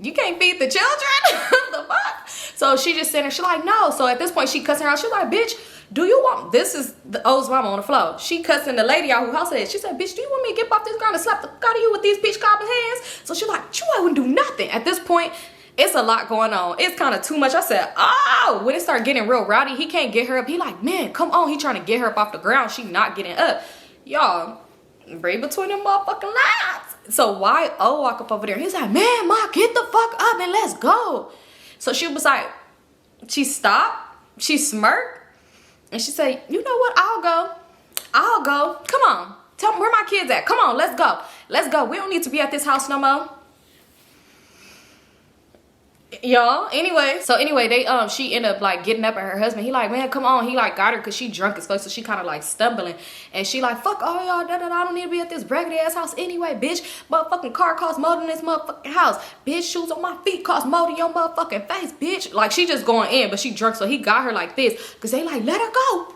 you can't feed the children. The fuck? So she just sitting there, she like, no. So at this point, she cussing her out. She like, bitch, do you want, this is the old's mama on the floor. She cussing the lady out who house it. She said, bitch, do you want me to get off this ground and slap the fuck out of you with these peach cobbler hands? So she like, you wouldn't do nothing. At this point, it's a lot going on. It's kind of too much. I said, oh, when it started getting real rowdy, he can't get her up. He like, man, come on. He trying to get her up off the ground. She not getting up. Y'all, read between them motherfucking lines. So why walk up over there? He's like, man, Ma, get the fuck up and let's go. So she was like, she stopped. She smirked. And she said, you know what? I'll go. Come on. Tell me where my kids at. Come on, let's go. We don't need to be at this house no more. y'all. Anyway, they she ended up like getting up at her husband. He like, man, come on. He like got her because she drunk as fuck, so she kind of like stumbling, and she like, fuck all y'all, I don't need to be at this raggedy ass house anyway, bitch. Motherfucking car costs more than this motherfucking house, bitch. Shoes on my feet cost more than your motherfucking face, bitch. Like, she just going in, but she drunk, so he got her like this because they like, let her go,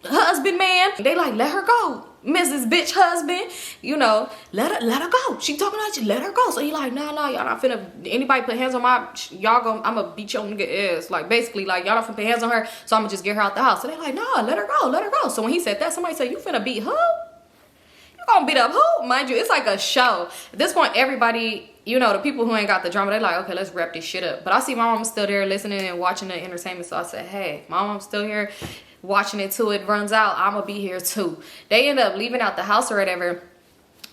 husband, man. They like, let her go, Mrs. Bitch husband, you know, let her go. She talking about you, let her go. So he like, nah, y'all not finna, anybody put hands on my, I'm gonna beat your nigga ass. Like, basically, like, y'all not finna put hands on her, so I'm gonna just get her out the house. So they like, nah, let her go. So when he said that, somebody said, you finna beat who? You gonna beat up who? Mind you, it's like a show. At this point, everybody, you know, the people who ain't got the drama, they like, okay, let's wrap this shit up. But I see my mom still there listening and watching the entertainment, so I said, hey, my mom's still here watching it till it runs out. I'm gonna be here too. They end up leaving out the house or whatever.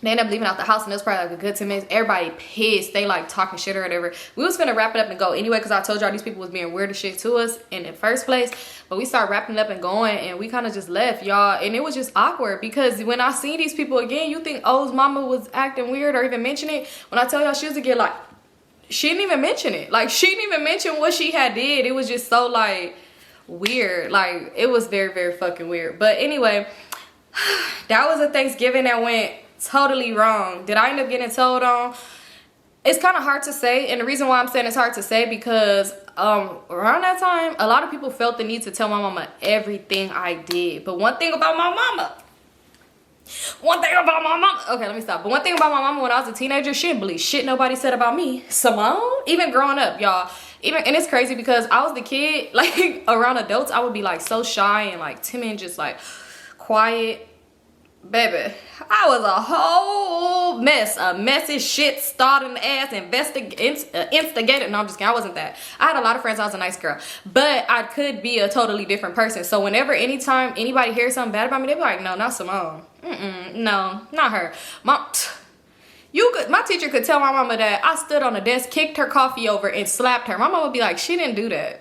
They end up leaving out the house, and it was probably like a good 10 minutes. Everybody pissed. They like talking shit or whatever. We was finna wrap it up and go anyway, because I told y'all these people was being weird as shit to us in the first place. But we started wrapping it up and going, and we kind of just left, y'all. And it was just awkward because when I see these people again, you think O's mama was acting weird or even mention it. When I tell y'all she was again, like, she didn't even mention it. Like, she didn't even mention what she had did. It was just so like weird. Like, it was very, very fucking weird. But anyway, that was a Thanksgiving that went totally wrong. Did I end up getting told on? It's kind of hard to say, and the reason why I'm saying it's hard to say because around that time a lot of people felt the need to tell my mama everything I did. But one thing about my mama, okay, let me stop. But one thing about my mama, when I was a teenager, she didn't believe shit nobody said about me. Symone, even growing up, y'all. And it's crazy because I was the kid, like, around adults, I would be like so shy and like timid and just like quiet. Baby, I was a whole mess, a messy shit starting ass instigator. No, I'm just kidding. I wasn't that. I had a lot of friends. I was a nice girl, but I could be a totally different person. So whenever, anytime anybody hears something bad about me, they be like, no, not Symone. No, not her. My teacher could tell my mama that I stood on the desk, kicked her coffee over, and slapped her. My mama would be like, she didn't do that.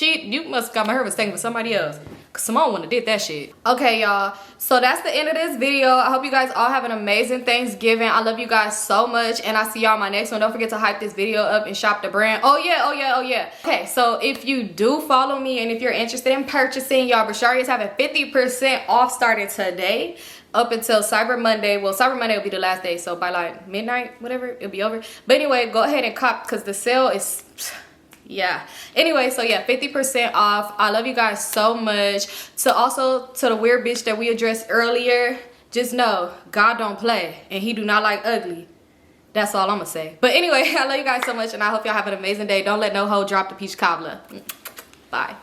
You must got her mistaken with somebody else. Symone wouldn't have did that shit. Okay, y'all, so that's the end of this video. I hope you guys all have an amazing Thanksgiving. I love you guys so much, and I'll see y'all in my next one. Don't forget to hype this video up and shop the brand. Oh yeah. Okay, so if you do follow me and if you're interested in purchasing, y'all, Brishari is having 50% off starting today up until Cyber Monday. Well, Cyber Monday will be the last day, so by like midnight, whatever, it'll be over. But anyway, go ahead and cop because the sale is, yeah. Anyway, so yeah, 50% off. I love you guys so much. So also to the weird bitch that we addressed earlier, just know God don't play and he do not like ugly. That's all I'm gonna say. But anyway, I love you guys so much, and I hope y'all have an amazing day. Don't let no hoe drop the peach cobbler. Bye.